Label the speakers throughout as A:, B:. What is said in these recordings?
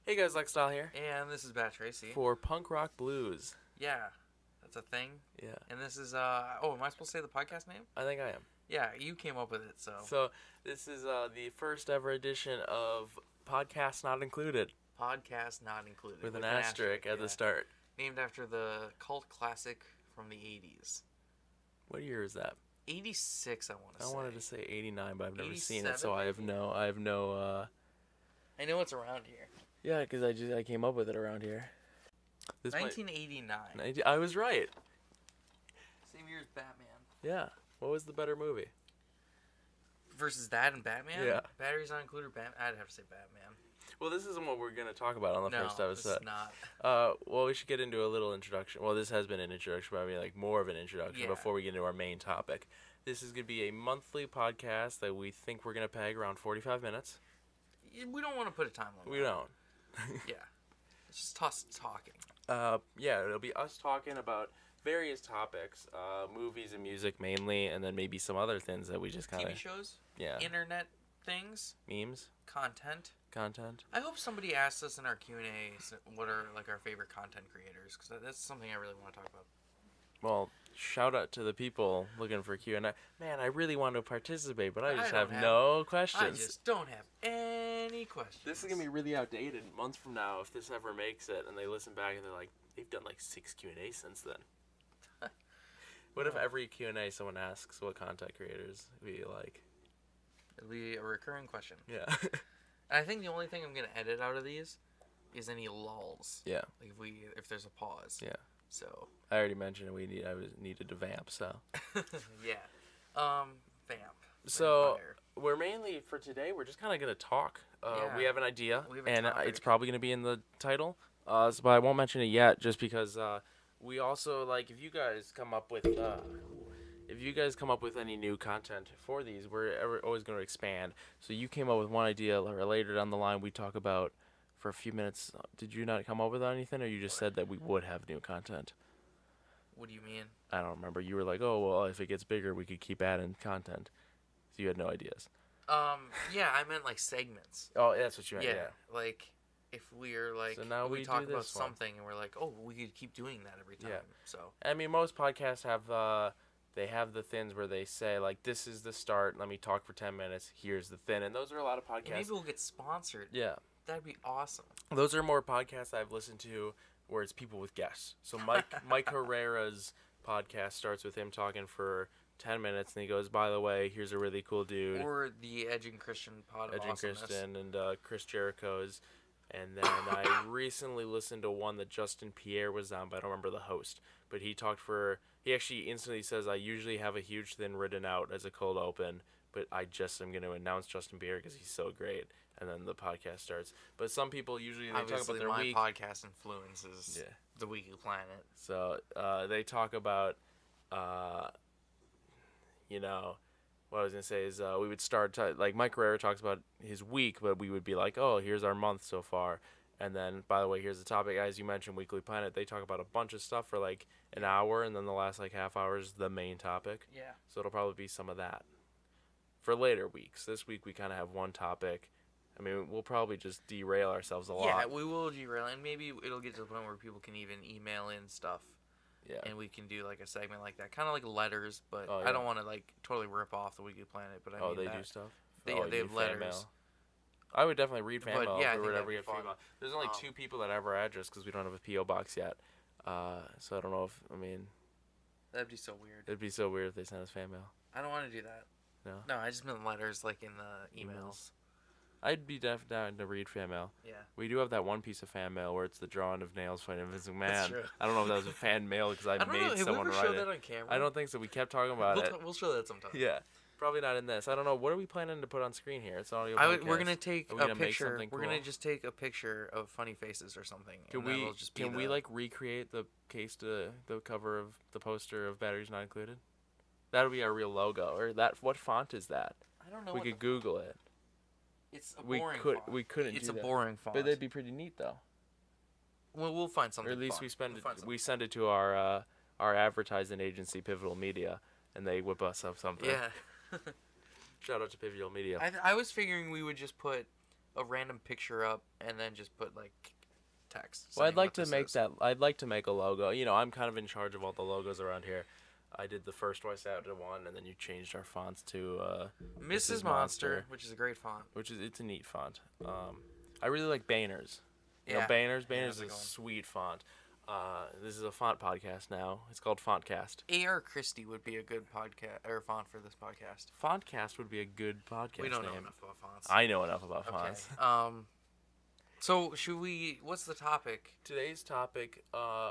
A: Hey guys, Lexstyle here.
B: And this is Bat Tracy.
A: For Punk Rock Blues.
B: Yeah, that's a thing.
A: Yeah.
B: And this is, am I supposed to say the podcast name?
A: I think I am.
B: Yeah, you came up with it, so.
A: So, this is the first ever edition of Podcast Not Included.
B: Podcast Not Included.
A: With an asterisk at the start.
B: Named after the cult classic from the 80s.
A: What year is that?
B: 86, I want to say.
A: I wanted to say 89, but I've never seen
B: 87,
A: it, so I have no,
B: I know it's around here.
A: Yeah, because I came up with it around here.
B: 1989.
A: I was right.
B: Same year as Batman.
A: Yeah. What was the better movie?
B: Versus that and Batman?
A: Yeah.
B: Batteries Not Included, Batman. I'd have to say Batman.
A: Well, this isn't what we're going to talk about on the first episode.
B: No, this is not.
A: Well, we should get into a little introduction. Well, this has been an introduction, but I mean, like, more of an introduction before we get into our main topic. This is going to be a monthly podcast that we think we're going to peg around 45 minutes.
B: We don't want to put a time limit.
A: We don't.
B: Yeah. It's just us talking.
A: Yeah, it'll be us talking about various topics, movies and music mainly, and then maybe some other things that we just kind of...
B: TV shows?
A: Yeah.
B: Internet things?
A: Memes?
B: Content?
A: I
B: hope somebody asks us in our Q&A what are like our favorite content creators, because that's something I really want to talk about.
A: Well, shout out to the people looking for Q&A. Man, I really want to participate, but I just have no questions.
B: I just don't have any questions.
A: This is going to be really outdated months from now if this ever makes it, and they listen back and they're like, they've done like 6 Q&A since then. What if every Q&A someone asks what content creators we like?
B: It'll be a recurring question.
A: Yeah.
B: And I think the only thing I'm going to edit out of these is any lulls.
A: Yeah.
B: Like if there's a pause.
A: Yeah.
B: So.
A: I already mentioned I needed to vamp, so.
B: Yeah. Vamp.
A: So, we're mainly, for today, we're just kind of going to talk. We have an idea, and it's probably going to be in the title. But I won't mention it yet, just because we also, like, if you guys come up with any new content for these, we're always going to expand. So you came up with one idea, or later down the line we talk about for a few minutes. Did you not come up with anything, or you just said that we would have new content?
B: What do you mean?
A: I don't remember. You were like, oh, well, if it gets bigger, we could keep adding content. So you had no ideas.
B: Yeah, I meant like segments.
A: Oh, that's what you meant, yeah.
B: Like, if we're like,
A: so now we
B: talk about
A: something
B: and we're like, oh, we could keep doing that every time.
A: Yeah.
B: So.
A: I mean, most podcasts have, they have the things where they say, like, this is the start, let me talk for 10 minutes, here's the thing. And those are a lot of podcasts.
B: Maybe we'll get sponsored.
A: Yeah.
B: That'd be awesome.
A: Those are more podcasts I've listened to where it's people with guests. So Mike Herrera's podcast starts with him talking for 10 minutes, and he goes, by the way, here's a really cool dude.
B: Or the Edge and Christian pod of
A: Edge
B: awesomeness.
A: and Christian and Chris Jericho's. And then I recently listened to one that Justin Pierre was on, but I don't remember the host. But he actually instantly says, I usually have a huge thing written out as a cold open, but I just am going to announce Justin Pierre because he's so great. And then the podcast starts. But some people usually, they talk about their week.
B: My podcast influences the Weekly Planet.
A: So they talk about, what I was going to say is we would start, like Mike Herrera talks about his week, but we would be like, oh, here's our month so far. And then, by the way, here's the topic. As you mentioned, Weekly Planet, they talk about a bunch of stuff for like an hour, and then the last like half hour is the main topic.
B: Yeah.
A: So it'll probably be some of that for later weeks. This week we kind of have one topic. I mean, we'll probably just derail ourselves a lot.
B: Yeah, we will derail, and maybe it'll get to the point where people can even email in stuff.
A: Yeah.
B: And we can do like a segment like that, kind of like letters, but I don't want to like totally rip off the Weekly Planet. But I mean,
A: they do stuff.
B: They have letters.
A: Mail. I would definitely read fan mail
B: if
A: we
B: would
A: ever get free mail. There's only 2 people that have our address because we don't have a PO box yet. So I don't know
B: that'd be so weird.
A: It'd be so weird if they sent us fan mail.
B: I don't want to do that. No, I just meant letters like in the emails.
A: I'd be down to read fan mail.
B: Yeah.
A: We do have that one piece of fan mail where it's the drawing of Nails fighting Vince McMahon.
B: That's true.
A: I don't know if that was a fan mail because I made someone write it. Have we ever showed that on camera? I don't think so. We kept talking about it.
B: We'll show that sometime.
A: Yeah. Probably not in this. I don't know. What are we planning to put on screen here? It's an audio podcast.
B: We're going to take a picture.
A: Cool?
B: We're going to just take a picture of funny faces or something.
A: Can we like recreate the cover of the poster of Batteries Not Included? That would be our real logo. Or what font is that?
B: I don't know.
A: We could Google it.
B: It's a boring font.
A: We couldn't do that.
B: It's a boring font.
A: But that'd be pretty neat, though.
B: Well, we'll find something.
A: Or at least we send it to our advertising agency, Pivotal Media, and they whip us up something.
B: Yeah.
A: Shout out to Pivotal Media.
B: I was figuring we would just put a random picture up and then just put like text.
A: Well, I'd
B: saying
A: like
B: what
A: to
B: this
A: make
B: is.
A: that. I'd like to make a logo. You know, I'm kind of in charge of all the logos around here. I did the first voice out of one, and then you changed our fonts to
B: Mrs. Monster, which is a great font.
A: which is it's a neat font. I really like Banner's. You know,
B: Yeah.
A: Banner's.
B: Yeah,
A: Banner's
B: that's a
A: is a
B: good one.
A: sweet font. This is a font podcast now. It's called Fontcast.
B: A.R. Christie would be a good podcast or font for this podcast.
A: Fontcast would be a good podcast
B: We don't know
A: name.
B: enough about fonts.
A: I know enough about
B: Okay.
A: fonts.
B: So should we? What's the topic?
A: Today's topic.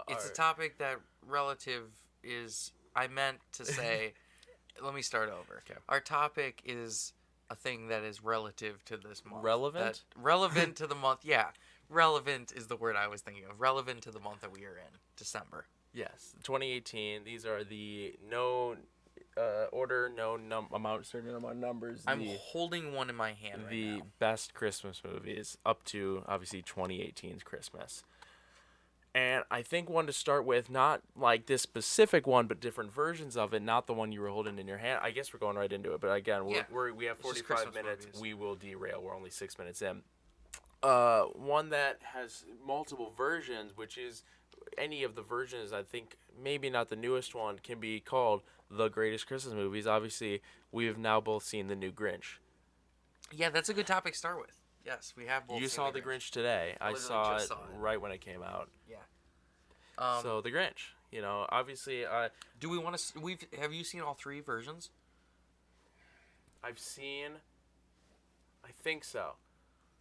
B: It's a topic that relative is. I meant to say. Let me start over.
A: Okay.
B: Our topic is a thing that is relative to this month.
A: Relevant?
B: Relevant to the month. Yeah. Relevant is the word I was thinking of. Relevant to the month that we are in, December.
A: Yes, 2018. These are the no order, no amount, certain amount of numbers.
B: I'm holding one in my hand right
A: the
B: now.
A: best Christmas movies up to obviously 2018's Christmas. And I think one to start with, not like this specific one, but different versions of it, not the one you were holding in your hand. I guess we're going right into it, but again,
B: Yeah.
A: we have
B: It's just
A: 45
B: Christmas
A: minutes.
B: movies.
A: We will derail. We're only 6 minutes in. One that has multiple versions, which is any of the versions, I think maybe not the newest one, can be called the greatest Christmas movies. Obviously, we have now both seen the new Grinch.
B: Yeah, that's a good topic to start with. Yes, we have both.
A: You
B: seen
A: saw the Grinch today. I
B: Literally
A: saw
B: just
A: it
B: saw it.
A: right when it came out.
B: Yeah.
A: So the Grinch, you know, obviously,
B: Do we want to? Have you seen all three versions?
A: I've seen. I think so.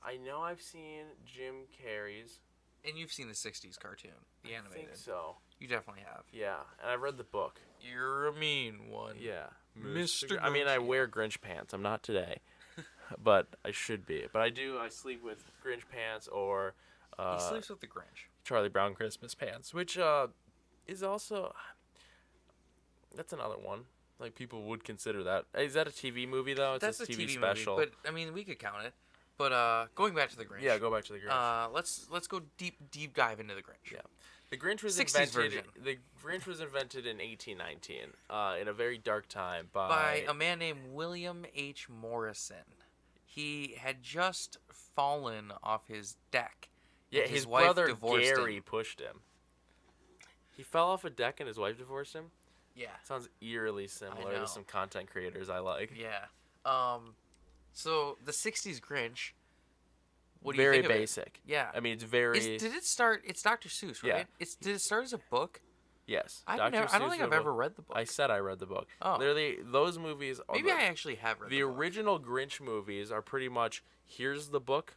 A: I know I've seen Jim Carrey's.
B: And you've seen the '60s cartoon, the
A: I
B: animated.
A: think so.
B: You definitely have.
A: Yeah, and I've read the book.
B: You're a mean one.
A: Yeah,
B: Mr.
A: I mean, I
B: Grinch.
A: wear Grinch pants. I'm not today, but I should be. But I do. I sleep with Grinch pants or
B: He sleeps with the Grinch.
A: Charlie Brown Christmas pants, which is also. That's another one. Like people would consider that. Is that a TV movie though? It's
B: That's
A: a
B: a
A: TV
B: TV
A: special.
B: movie, but I mean, we could count it. But going back to the Grinch.
A: Yeah, go back to the Grinch.
B: Let's go deep dive into the Grinch.
A: Yeah. The Grinch was
B: 60s
A: invented.
B: version.
A: The Grinch was invented in 1819, in a very dark time
B: By a man named William H. Morrison. He had just fallen off his deck.
A: Yeah,
B: and
A: his
B: wife
A: brother
B: divorced
A: Gary
B: him.
A: pushed him. He fell off a deck and his wife divorced him.
B: Yeah.
A: Sounds eerily similar
B: know.
A: to some content creators I like.
B: Yeah. So the '60s Grinch. What do
A: Very
B: you think of it?
A: basic.
B: Yeah.
A: I mean, it's very.
B: Did it start? It's Dr. Seuss, right?
A: Yeah.
B: Did it start as a book?
A: Yes.
B: I
A: Dr.
B: don't
A: Seuss
B: think
A: wrote
B: I've
A: a
B: ever
A: book.
B: read the book.
A: I said I read the book.
B: Oh.
A: Literally, those movies. Are
B: Maybe I actually have read
A: the
B: the book.
A: original Grinch movies are pretty much here's the book.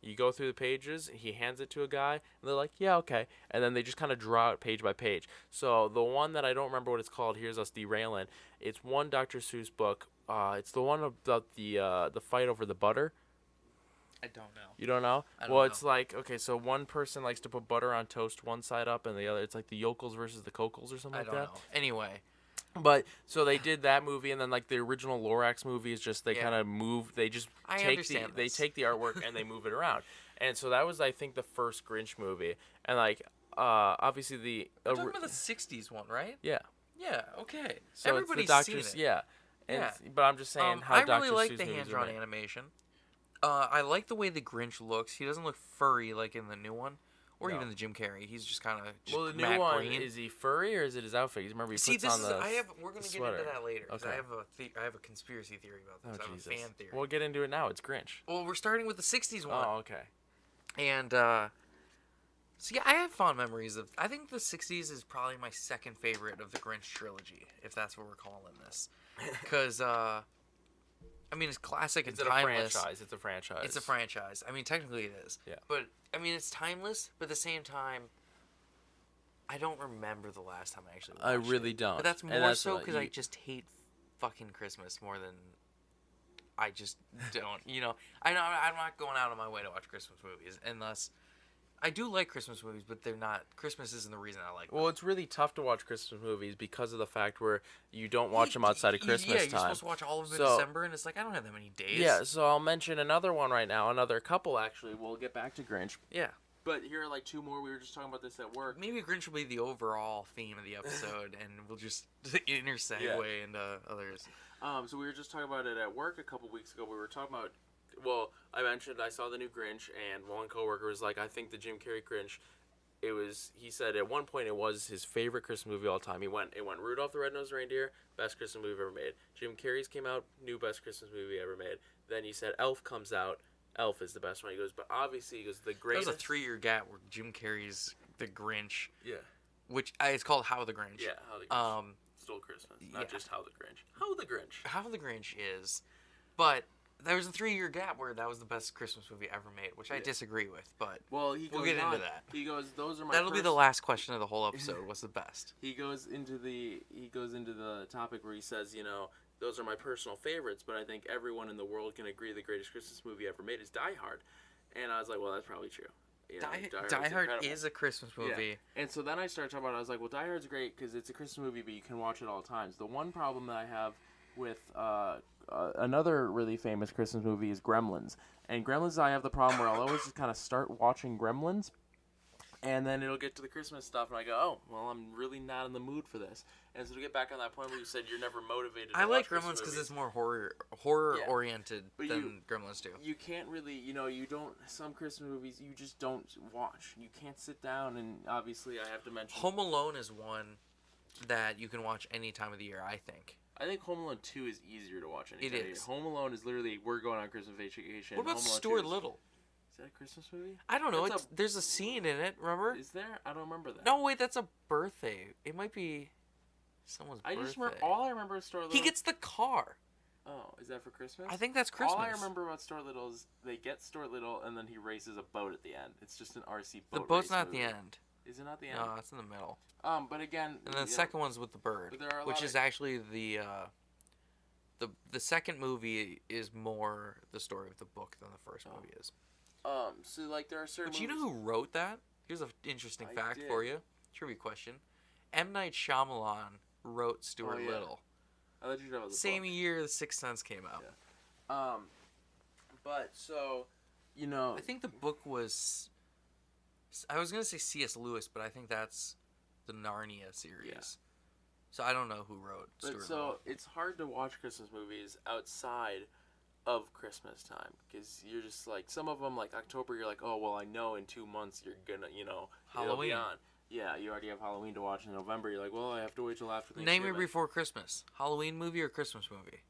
A: You go through the pages, he hands it to a guy, and they're like, yeah, okay. And then they just kind of draw it page by page. So the one that I don't remember what it's called, here's us derailing, it's one Dr. Seuss book. It's the one about the fight over the butter.
B: I don't know.
A: You don't know?
B: I don't
A: Well,
B: know.
A: it's like, okay, so one person likes to put butter on toast one side up, and the other, it's like the yokels versus the cokels or something
B: I
A: like
B: don't
A: that.
B: know. Anyway,
A: But so they did that movie, and then like the original Lorax movie is just they
B: Yeah.
A: kind of move. They just
B: I
A: take
B: understand
A: they
B: this.
A: take the artwork and they move it around. And so that was I think the first Grinch movie, and like obviously the
B: we're talking about the '60s one, right?
A: yeah.
B: Yeah. Okay.
A: So
B: Everybody's
A: it's the
B: seen
A: Doctor's
B: it.
A: yeah. And
B: Yeah.
A: But I'm just saying how
B: I
A: Dr.
B: really like
A: Seuss
B: the
A: movies are
B: hand-drawn
A: made.
B: animation. I like the way the Grinch looks. He doesn't look furry like in the new one, or
A: No.
B: even the Jim Carrey. He's just kind of
A: Well, the new
B: matte
A: one
B: green.
A: is he furry or is it his outfit? 'Cause remember he
B: See,
A: puts
B: this
A: on
B: is
A: the
B: we're gonna
A: the
B: get
A: sweater.
B: into that later because
A: Okay.
B: I have a conspiracy theory about this.
A: Oh
B: I have
A: Jesus!
B: a fan theory.
A: We'll get into it now. It's Grinch.
B: Well, we're starting with the '60s one,
A: Oh, okay.
B: and so yeah, I have fond memories of. I think the '60s is probably my second favorite of the Grinch trilogy, if that's what we're calling this, because I mean, it's classic
A: Is
B: and
A: it a
B: timeless.
A: franchise? It's a franchise.
B: It's a franchise. I mean, technically it is.
A: Yeah.
B: But I mean, it's timeless. But at the same time, I don't remember the last time I actually watched
A: I really
B: it.
A: don't.
B: But that's
A: And
B: more
A: that's
B: so
A: what
B: because I
A: you-
B: just hate fucking Christmas more than I just don't. You know, I'm not going out of my way to watch Christmas movies unless I do like Christmas movies, but they're not. Christmas isn't the reason I like them.
A: Well, it's really tough to watch Christmas movies because of the fact where you don't watch them outside of Christmas
B: Yeah, you're
A: time.
B: supposed to watch all of them
A: So-
B: in December, and it's like I don't have that many days.
A: Yeah, so I'll mention another one right now. Another couple, actually. We'll get back to Grinch.
B: Yeah.
A: But here are like two more. We were just talking about this at work.
B: Maybe Grinch will be the overall theme of the episode, and we'll just intersegue into others.
A: So we were just talking about it at work a couple weeks ago. We were talking about Well, I mentioned I saw the new Grinch, and one coworker was like, I think the Jim Carrey Grinch, he said at one point it was his favorite Christmas movie of all time. It went Rudolph the Red-Nosed Reindeer, best Christmas movie ever made. Jim Carrey's came out, new best Christmas movie ever made. Then he said Elf comes out, Elf is the best one. He goes, but obviously, he goes, the greatest.
B: That was a 3-year gap where Jim Carrey's The Grinch.
A: Yeah.
B: Which, it's called How the Grinch.
A: Yeah, How the Grinch. Stole Christmas. Not just How the Grinch. How the Grinch.
B: How the Grinch is. But there was a 3-year gap where that was the best Christmas movie ever made, which I disagree with, but we'll get into that.
A: He goes, those are my
B: That'll be the last question of the whole episode. What's the best?
A: He goes into the topic where he says, those are my personal favorites, but I think everyone in the world can agree the greatest Christmas movie ever made is Die Hard. And I was like, well, that's probably true.
B: Die Hard is a Christmas movie.
A: Yeah. And so then I started talking about it. I was like, well, Die Hard's great because it's a Christmas movie, but you can watch it all times. The one problem that I have with another really famous Christmas movie is Gremlins. And Gremlins, I have the problem where I'll always just kind of start watching Gremlins, and then it'll get to the Christmas stuff, and I go, oh, well, I'm really not in the mood for this. And so to get back on that point where you said you're never motivated to
B: I like
A: watch
B: Gremlins because it's more horror-oriented than Gremlins do.
A: You can't really, you don't, some Christmas movies you just don't watch. You can't sit down, and obviously I have to mention...
B: Home Alone is one that you can watch any time of the year, I think.
A: I think Home Alone 2 is easier to watch any time of the year. Home Alone is literally, we're going on Christmas vacation.
B: What about Stuart Little?
A: Is that a Christmas movie?
B: I don't know. There's a scene in it, remember?
A: Is there? I don't remember that.
B: No, wait, that's a birthday. It might be someone's birthday.
A: I just remember, all I remember is Stuart Little.
B: He gets the car.
A: Oh, is that for Christmas?
B: I think that's Christmas.
A: All I remember about Stuart Little is they get Stuart Little and then he races a boat at the end. It's just an RC boat.
B: The boat's not
A: movie.
B: at the end.
A: Is it not the end?
B: No, it's in the middle.
A: But again...
B: And the second one's with the bird, which is actually the second movie is more the story of the book than the first movie is.
A: So, like, there are certain
B: But you know who wrote that? Here's an interesting fact for you. Trivia question. M. Night Shyamalan wrote Stuart Little.
A: I thought you were talking about the
B: Same
A: book.
B: year The Sixth Sense came out.
A: Yeah. But, so,
B: I think the book was... I was going to say C.S. Lewis, but I think that's the Narnia series. Yeah. So I don't know who wrote Stuart Little.
A: So it's hard to watch Christmas movies outside of Christmas time because you're just like, some of them, like October, you're like, oh, well, I know in 2 months you're going to,
B: Halloween.
A: It'll be on. Yeah, you already have Halloween to watch in November. You're like, well, I have to wait till after
B: Name Me Before Christmas. Halloween movie or Christmas movie?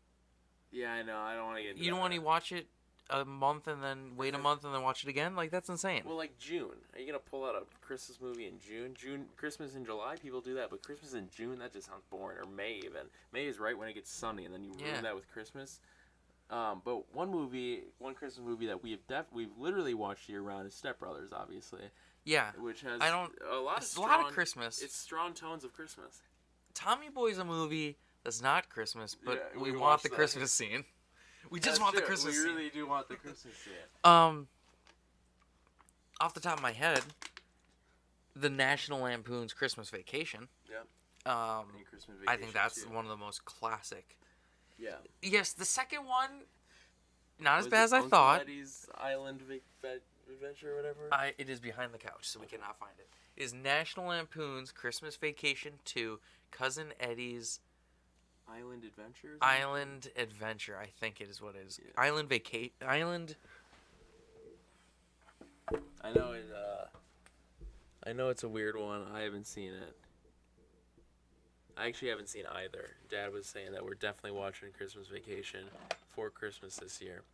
A: Yeah, I know. I don't want to get into
B: You don't want to watch it a month and then wait a month and then watch it again? Like, that's insane.
A: Well, like June. Are you going to pull out a Christmas movie in June? Christmas in July, people do that. But Christmas in June, that just sounds boring. Or May even. May is right when it gets sunny, and then you ruin that with Christmas. But one Christmas movie that we've literally watched year round is Step Brothers, obviously.
B: Yeah.
A: Which has
B: a lot of Christmas.
A: It's strong tones of Christmas.
B: Tommy Boy's a movie that's not Christmas, but we want the Christmas scene. We just want the Christmas scene.
A: We really do want the Christmas scene.
B: Off the top of my head, the National Lampoon's Christmas Vacation.
A: Yeah.
B: Christmas Vacation I think that's one of the most classic.
A: Yeah.
B: Yes, the second one, not as bad as I thought.
A: Eddie's Island Adventure or whatever?
B: It is behind the couch, so we cannot find it. Is National Lampoon's Christmas Vacation 2, Cousin Eddie's
A: Island Adventure?
B: Island Adventure, I think it is what it is. Yeah. Island.
A: I know it's a weird one. I haven't seen it. I actually haven't seen either. Dad was saying that we're definitely watching Christmas Vacation for Christmas this year.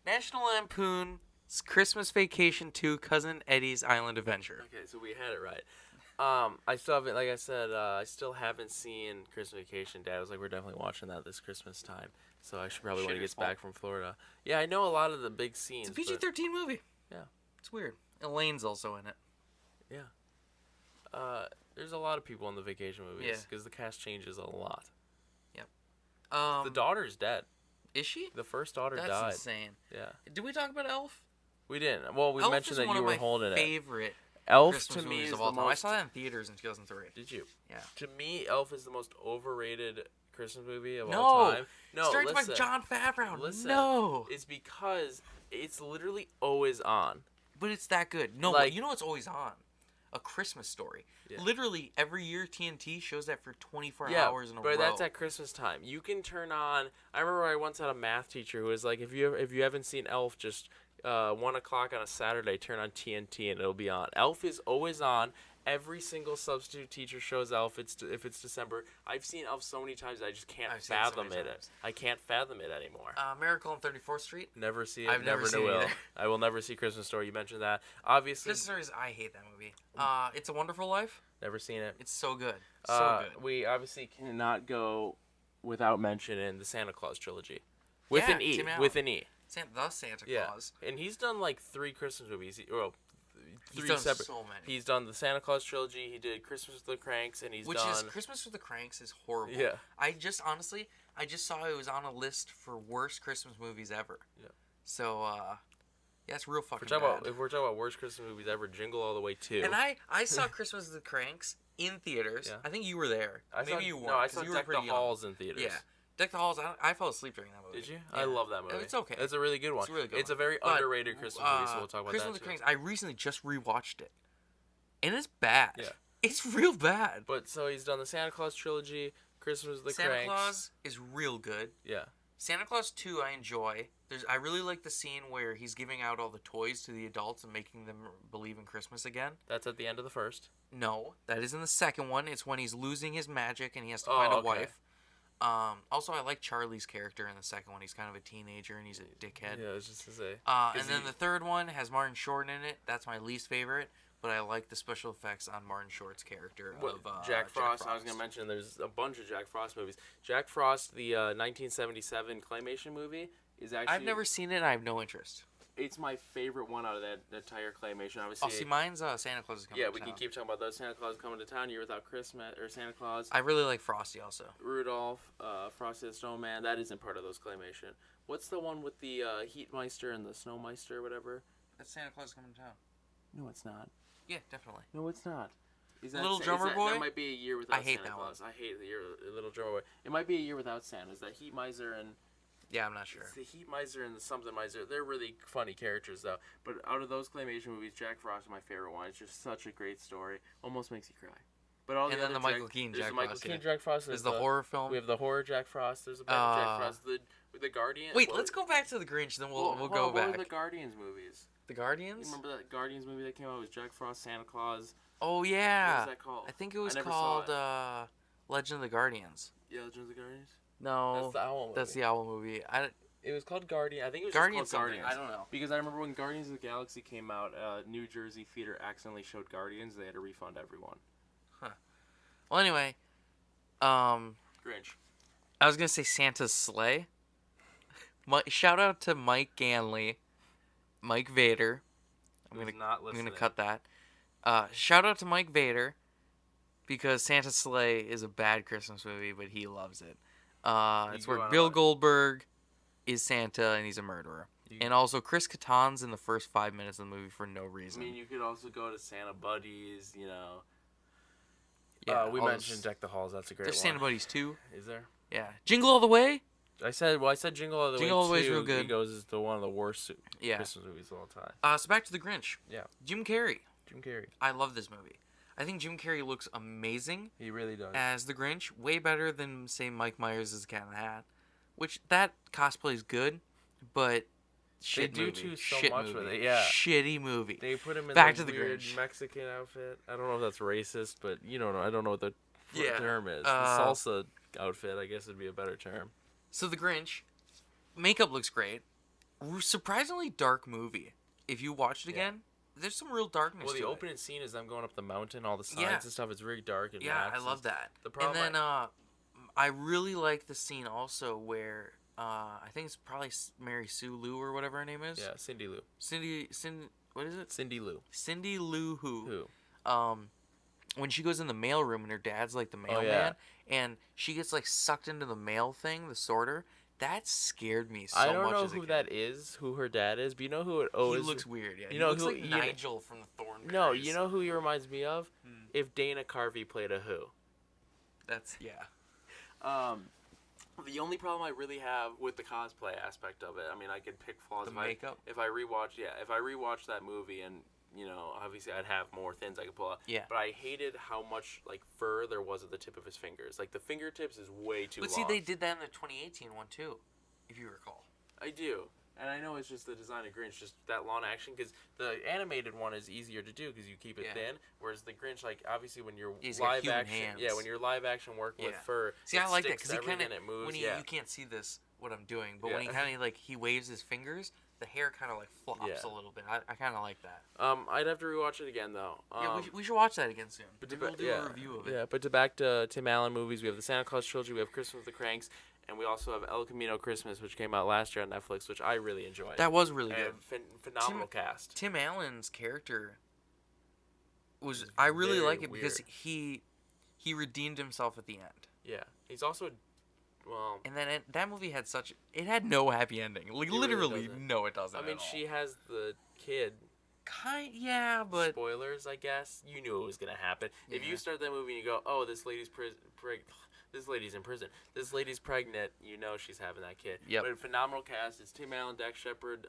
B: National Lampoon's Christmas Vacation 2, Cousin Eddie's Island Adventure.
A: Okay, so we had it right. I still haven't, like I said, I still haven't seen Christmas Vacation. Dad was like, we're definitely watching that this Christmas time. So I should probably when he gets back from Florida. Yeah, I know a lot of the big scenes.
B: It's a PG-13 movie.
A: Yeah.
B: It's weird. Elaine's also in it.
A: Yeah. There's a lot of people in the vacation movies because the cast changes a lot.
B: Yep.
A: The daughter's dead.
B: Is she?
A: The first daughter died.
B: That's insane.
A: Yeah.
B: Did we talk about Elf?
A: We didn't. Well, we mentioned that you were holding it.
B: Favorite
A: Elf
B: Christmas
A: to me is
B: of all
A: the
B: time.
A: most...
B: I saw that in theaters in 2003.
A: Did you?
B: Yeah.
A: To me, Elf is the most overrated Christmas movie of all time.
B: No, started by Jon Favreau.
A: Listen,
B: no,
A: it's because it's literally always on.
B: But it's that good. No, you know it's always on. A Christmas Story.
A: Yeah.
B: Literally every year TNT shows that for 24
A: Yeah,
B: hours in a row.
A: but that's at Christmas time. You can turn on. I remember I once had a math teacher who was like, if you haven't seen Elf, just 1 o'clock on a Saturday, turn on TNT and it'll be on. Elf is always on. Every single substitute teacher shows Elf. If it's December. I've seen Elf so many times I just can't fathom it. I can't fathom it anymore.
B: Miracle on 34th Street.
A: Never see it.
B: I've never seen it
A: will.
B: either.
A: I will never see Christmas Story. You mentioned that. Obviously.
B: Christmas Story I hate that movie. It's a Wonderful Life.
A: Never seen it.
B: It's so good. So good.
A: We obviously cannot go without mentioning the Santa Claus trilogy. With an E. With an E.
B: The Santa Claus.
A: And he's done like 3 Christmas movies.
B: He's done so many.
A: He's done the Santa Claus trilogy. He did Christmas with the Cranks, and
B: Christmas with the Cranks is horrible.
A: Yeah.
B: I just saw it was on a list for worst Christmas movies ever.
A: Yeah.
B: So, yeah, it's real fucking bad.
A: If we're talking about worst Christmas movies ever, Jingle All the Way 2.
B: And I saw Christmas with the Cranks in theaters. Yeah. I think you were there. Maybe you weren't.
A: No, I saw Deck the Halls in theaters.
B: Yeah. Deck the Halls, I fell asleep during that movie.
A: Did you?
B: Yeah.
A: I love that movie.
B: It's okay.
A: It's a really good one. It's a very underrated Christmas movie, so we'll talk about
B: Christmas
A: that
B: with the Cranks, I recently just rewatched it. And it's bad.
A: Yeah.
B: It's real bad.
A: But so he's done the Santa Claus trilogy, Christmas with the
B: Santa
A: Cranks.
B: Claus is real good.
A: Yeah.
B: Santa Claus 2 I enjoy. I really like the scene where he's giving out all the toys to the adults and making them believe in Christmas again.
A: That's at the end of the first.
B: No, that is in the second one. It's when he's losing his magic and he has to find a wife. Also, I like Charlie's character in the second one. He's kind of a teenager and he's a dickhead.
A: Yeah, I was just to say.
B: And then the third one has Martin Short in it. That's my least favorite. But I like the special effects on Martin Short's character of
A: Jack Frost. I was going to mention there's a bunch of Jack Frost movies. Jack Frost, the 1977 claymation movie, is actually...
B: I've never seen it and I have no interest.
A: It's my favorite one out of that entire claymation. Obviously,
B: see, mine's Santa Claus is coming to town.
A: Yeah, we can keep talking about those. Santa Claus Coming to Town, Year Without Christmas, or Santa Claus.
B: I really like Frosty also.
A: Rudolph, Frosty the Snowman. That isn't part of those claymation. What's the one with the Heatmeister and the Snowmeister or whatever?
B: That's Santa Claus Coming to Town.
A: No, it's not.
B: Yeah, definitely.
A: No, it's not.
B: Little Drummer Boy?
A: That might be a year without
B: I hate
A: Santa
B: that
A: Claus.
B: one.
A: I hate the Little Drummer Boy. It might be a year without Santa. Is that Heat Miser and...
B: Yeah, I'm not sure.
A: It's the Heat Miser and the Something Miser. They're really funny characters, though. But out of those claymation movies, Jack Frost is my favorite one. It's just such a great story. Almost makes you cry. But all
B: and then the Michael Keaton Jack Frost.
A: Jack Frost.
B: There's the horror film.
A: We have the horror Jack Frost. There's a bunch of Jack Frost. The Guardians.
B: Wait, let's go back to the Grinch, then we'll go back.
A: What were the Guardians movies?
B: The Guardians?
A: You remember that Guardians movie that came out? It was Jack Frost, Santa Claus.
B: Oh, yeah.
A: What was that called?
B: I think it was called Legend of the Guardians.
A: Yeah, Legend of the Guardians?
B: No.
A: That's the owl movie.
B: That's the owl movie.
A: It was called Guardian. I think it was
B: Guardians
A: just called Guardians.
B: I don't know.
A: Because I remember when Guardians of the Galaxy came out, New Jersey theater accidentally showed Guardians. They had to refund everyone.
B: Huh. Well, anyway,
A: Grinch.
B: I was gonna say Santa's sleigh. Shout out to Mike Ganley, Mike Vader. I'm gonna cut that. Shout out to Mike Vader, because Santa's Sleigh is a bad Christmas movie, but he loves it. It's where Bill Goldberg is Santa and he's a murderer. And also Chris Kattan's in the first 5 minutes of the movie for no reason.
A: I mean, you could also go to Santa Buddies, you know.
B: Yeah,
A: we mentioned Deck the Halls. That's a great one.
B: There's Santa Buddies too.
A: Is there?
B: Yeah. Jingle All the Way?
A: I said Jingle All the Way.
B: Jingle All the Way is real good.
A: He goes is one of the worst Christmas movies of all time.
B: So back to the Grinch.
A: Yeah.
B: Jim Carrey.
A: Jim Carrey.
B: I love this movie. I think Jim Carrey looks amazing.
A: He really does.
B: As the Grinch, way better than say Mike Myers as the Cat in the Hat, which that cosplay is good, but shit
A: they
B: movie.
A: do too so
B: shit
A: much
B: movie.
A: with it. Yeah.
B: Shitty movie.
A: They put him in
B: Back
A: the
B: to the
A: weird
B: Grinch.
A: Mexican outfit. I don't know if that's racist, but you don't know. I don't know what the term is. The
B: Uh,
A: salsa outfit, I guess, would be a better term.
B: So the Grinch, makeup looks great. Surprisingly dark movie. If you watch it again, there's some real darkness
A: Well,
B: to
A: the
B: it.
A: opening scene is them going up the mountain, all the signs
B: Yeah.
A: and stuff. It's very dark and
B: Yeah, I
A: Max
B: love
A: is-
B: that.
A: The problem
B: and then I really like the scene also where I think it's probably Mary Sue Lou or whatever her name is.
A: Yeah, Cindy Lou.
B: What is it?
A: Cindy Lou.
B: Cindy Lou Who.
A: Who?
B: When she goes in the mailroom and her dad's like the mailman, and she gets like sucked into the mail thing, the sorter. That scared me so much.
A: I don't know
B: as a
A: who
B: kid.
A: that is, who her dad is, but you know who it
B: He
A: is?
B: looks weird, yeah.
A: You know
B: he looks
A: who?
B: like Nigel from the Thornberrys.
A: No, you know who he reminds me of? If Dana Carvey played a Who.
B: That's yeah.
A: The only problem I really have with the cosplay aspect of it, I mean, I could pick flaws.
B: The makeup.
A: If I rewatch that movie and you know obviously I'd have more thins I could pull out.
B: Yeah.
A: But I hated how much like fur there was at the tip of his fingers. Like the fingertips is way too long.
B: But see, they did that in the 2018 one too, if you recall.
A: I do. And I know it's just the design of Grinch, just that long action, because the animated one is easier to do because you keep it thin, whereas the Grinch, like, obviously when you're live action,
B: hands.
A: when you're live action working with fur,
B: see, I like that
A: because
B: he kind of,
A: moves,
B: you can't see this, what I'm doing, but when he kind of, like, he waves his fingers, the hair kind of, like, flops a little bit. I kind of like that.
A: I'd have to rewatch it again, though.
B: We should watch that again soon.
A: But
B: we'll do a review of it.
A: Yeah, but back to Tim Allen movies, we have the Santa Claus trilogy, we have Christmas with the Cranks, and we also have El Camino Christmas, which came out last year on Netflix, which I really enjoyed.
B: That was really good.
A: Phenomenal cast.
B: Tim Allen's character was... I really like it because he redeemed himself at the end.
A: Yeah. He's also... Well...
B: And then that movie had such... It had no happy ending. Like, literally,
A: really
B: no, it doesn't
A: I mean, she has the kid...
B: Yeah, but...
A: Spoilers, I guess. You knew it was going to happen. Yeah. If you start that movie and you go, oh, this lady's this lady's in prison. This lady's pregnant. You know she's having that kid.
B: Yep.
A: But a phenomenal cast. It's Tim Allen, Dax Shepard,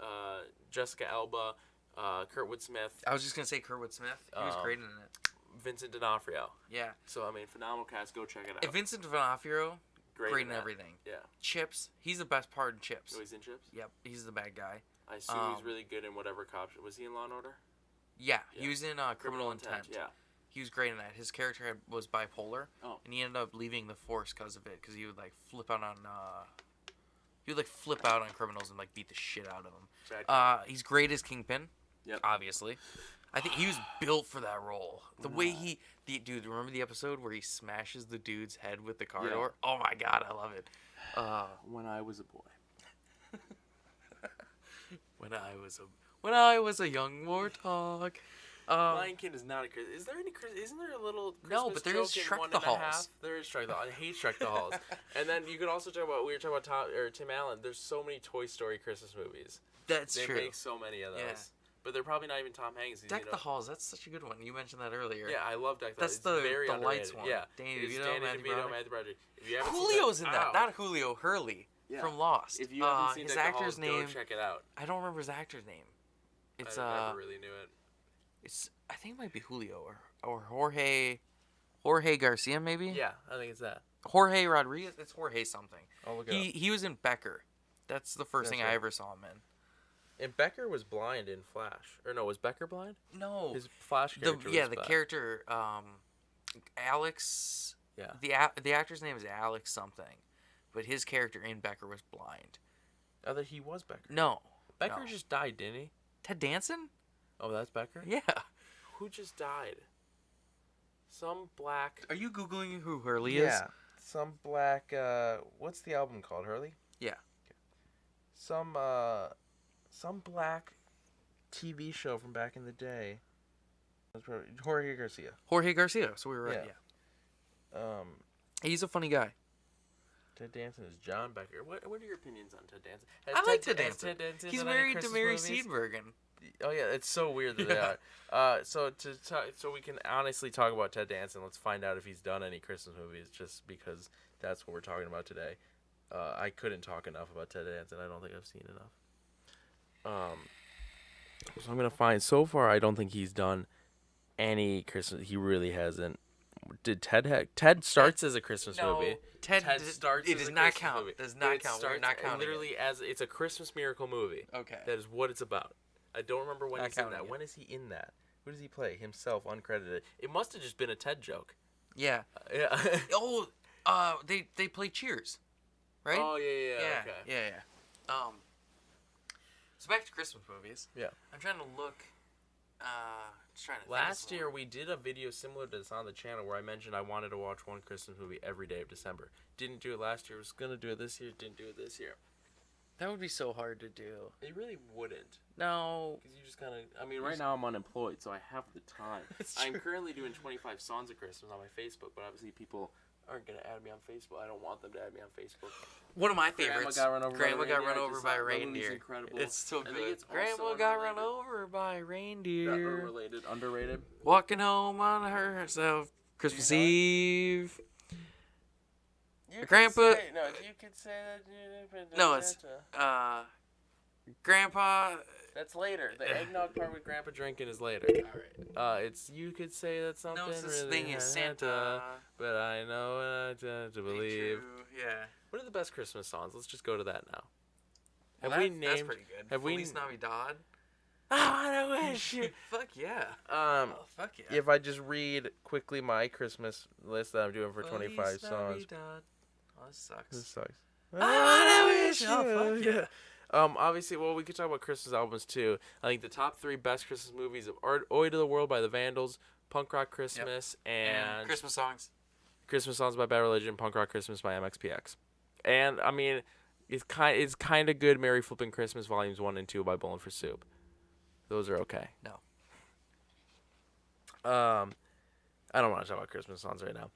A: Jessica Alba, Kurtwood Smith.
B: I was just going to say Kurtwood Smith. He was great in it.
A: Vincent D'Onofrio.
B: Yeah.
A: So, I mean, phenomenal cast. Go check it out.
B: Vincent D'Onofrio, great in everything.
A: Yeah.
B: Chips. He's the best part in Chips.
A: Oh, he's in Chips?
B: Yep. He's the bad guy.
A: I assume he's really good in whatever cop... Was he in Law & Order?
B: Yeah. He was in Criminal Intent.
A: Yeah.
B: He was great in that. His character was bipolar,
A: and
B: he ended up leaving the force because of it. Because he would like flip out on criminals and like beat the shit out of them. He's great as Kingpin.
A: Yep.
B: Obviously, I think he was built for that role. The way dude, remember the episode where he smashes the dude's head with the car door? Oh my god, I love it.
A: When I was a boy.
B: When I was a young warthog.
A: Lion King is not a Christmas. Is there any Christmas? Isn't there a little Christmas
B: No, but there is Shrek the Halls.
A: There is Shrek the Halls. I hate Shrek the Halls. And then you could also talk about, we were talking about Tim Allen. There's so many Toy Story Christmas movies.
B: That's true.
A: They make so many of those. Yeah. But they're probably not even Tom Hanks.
B: Deck the Halls, that's such a good one. You mentioned that earlier.
A: Yeah, I love Deck the
B: Halls. That's the lights one.
A: Yeah.
B: Danny DeVito, Matthew Broderick.
A: If you haven't
B: Julio's in that. Not Julio, Hurley from Lost.
A: If you haven't seen
B: his
A: Deck the
B: actor's
A: Halls,
B: name,
A: go check it out.
B: I don't remember his actor's name. It's
A: I never really knew it.
B: I think it might be Julio or Jorge Garcia, maybe.
A: Yeah, I think it's that.
B: Jorge Rodriguez. It's Jorge something.
A: I'll look it up.
B: He was in Becker. That's the first thing I ever saw him in.
A: And Becker was blind in Flash. Or no, was Becker blind?
B: No.
A: His Flash character was
B: the character, Alex...
A: Yeah.
B: The actor's name is Alex something. But his character in Becker was blind.
A: Oh, that he was Becker?
B: No.
A: Becker just died, didn't he?
B: Ted Danson?
A: Oh, that's Becker?
B: Yeah.
A: Who just died? Some black...
B: Are you Googling who Hurley is?
A: Yeah. Some black... what's the album called, Hurley?
B: Yeah.
A: Some black TV show from back in the day. Jorge Garcia.
B: Jorge Garcia, so we were right, yeah. He's a funny guy.
A: Ted Danson is John Becker. What are your opinions on Ted Danson?
B: I like Ted Danson. He's married to Mary Steenburgen.
A: Oh yeah, it's so weird that they are. So we can honestly talk about Ted Danson. Let's find out if he's done any Christmas movies, just because that's what we're talking about today. I couldn't talk enough about Ted Danson. I don't think I've seen enough. So I'm gonna find. So far, I don't think he's done any Christmas. He really hasn't. Did Ted starts as a Christmas movie?
B: Ted starts. It does not count.
A: Movie.
B: Does not count. We're not counting.
A: Literally, as it's a Christmas miracle movie.
B: Okay.
A: That is what it's about. I don't remember when he's in that.
B: It.
A: When is he in that? Who does he play? Himself, uncredited. It must have just been a Ted joke.
B: Yeah.
A: Yeah.
B: They play Cheers, right?
A: Oh yeah. Okay.
B: Yeah. So back to Christmas movies.
A: Yeah.
B: I'm trying to look. Just trying to.
A: Last year we did a video similar to this on the channel where I mentioned I wanted to watch one Christmas movie every day of December. Didn't do it last year. Was gonna do it this year. Didn't do it this year.
B: That would be so hard to do.
A: It really wouldn't.
B: No.
A: Because you just kind of... I mean, right now I'm unemployed, so I have the time. I'm currently doing 25 Songs of Christmas on my Facebook, but obviously people aren't going to add me on Facebook. I don't want them to add me on Facebook.
B: One of my favorites.
A: Grandma
B: got run over by a reindeer.
A: Incredible.
B: It's so good.
A: It's
B: Grandma got run over by a reindeer.
A: Unrelated. Underrated.
B: Walking home on herself. Christmas Eve. Grandpa.
A: You could say that.
B: No, it's Grandpa
A: That's later. The eggnog part with Grandpa drinking is later.
B: All right.
A: It's you could say that something
B: No, it's this
A: really
B: thing is Santa.
A: but I know what I to believe.
B: True. Yeah.
A: What are the best Christmas songs? Let's just go to that now.
B: Well,
A: Have we
B: that's
A: named?
B: pretty good.
A: Have we?
B: Feliz Navidad.
A: I wanna wish you.
B: Fuck yeah.
A: Oh,
B: Fuck yeah.
A: if I just read quickly my Christmas list that I'm doing for 25 songs.
B: Navidad. Oh, this sucks.
A: This sucks.
B: I wanna wish you. Oh, fuck yeah.
A: Obviously, well, we could talk about Christmas albums too. I think the top 3 best Christmas movies are Oi to the World by the Vandals, Punk Rock Christmas, and
B: Christmas songs.
A: Christmas Songs by Bad Religion, Punk Rock Christmas by MXPX. And I mean, it's kind of good. Merry Flippin' Christmas Volumes 1 and 2 by Bowling for Soup. Those are okay.
B: No.
A: I don't want to talk about Christmas songs right now.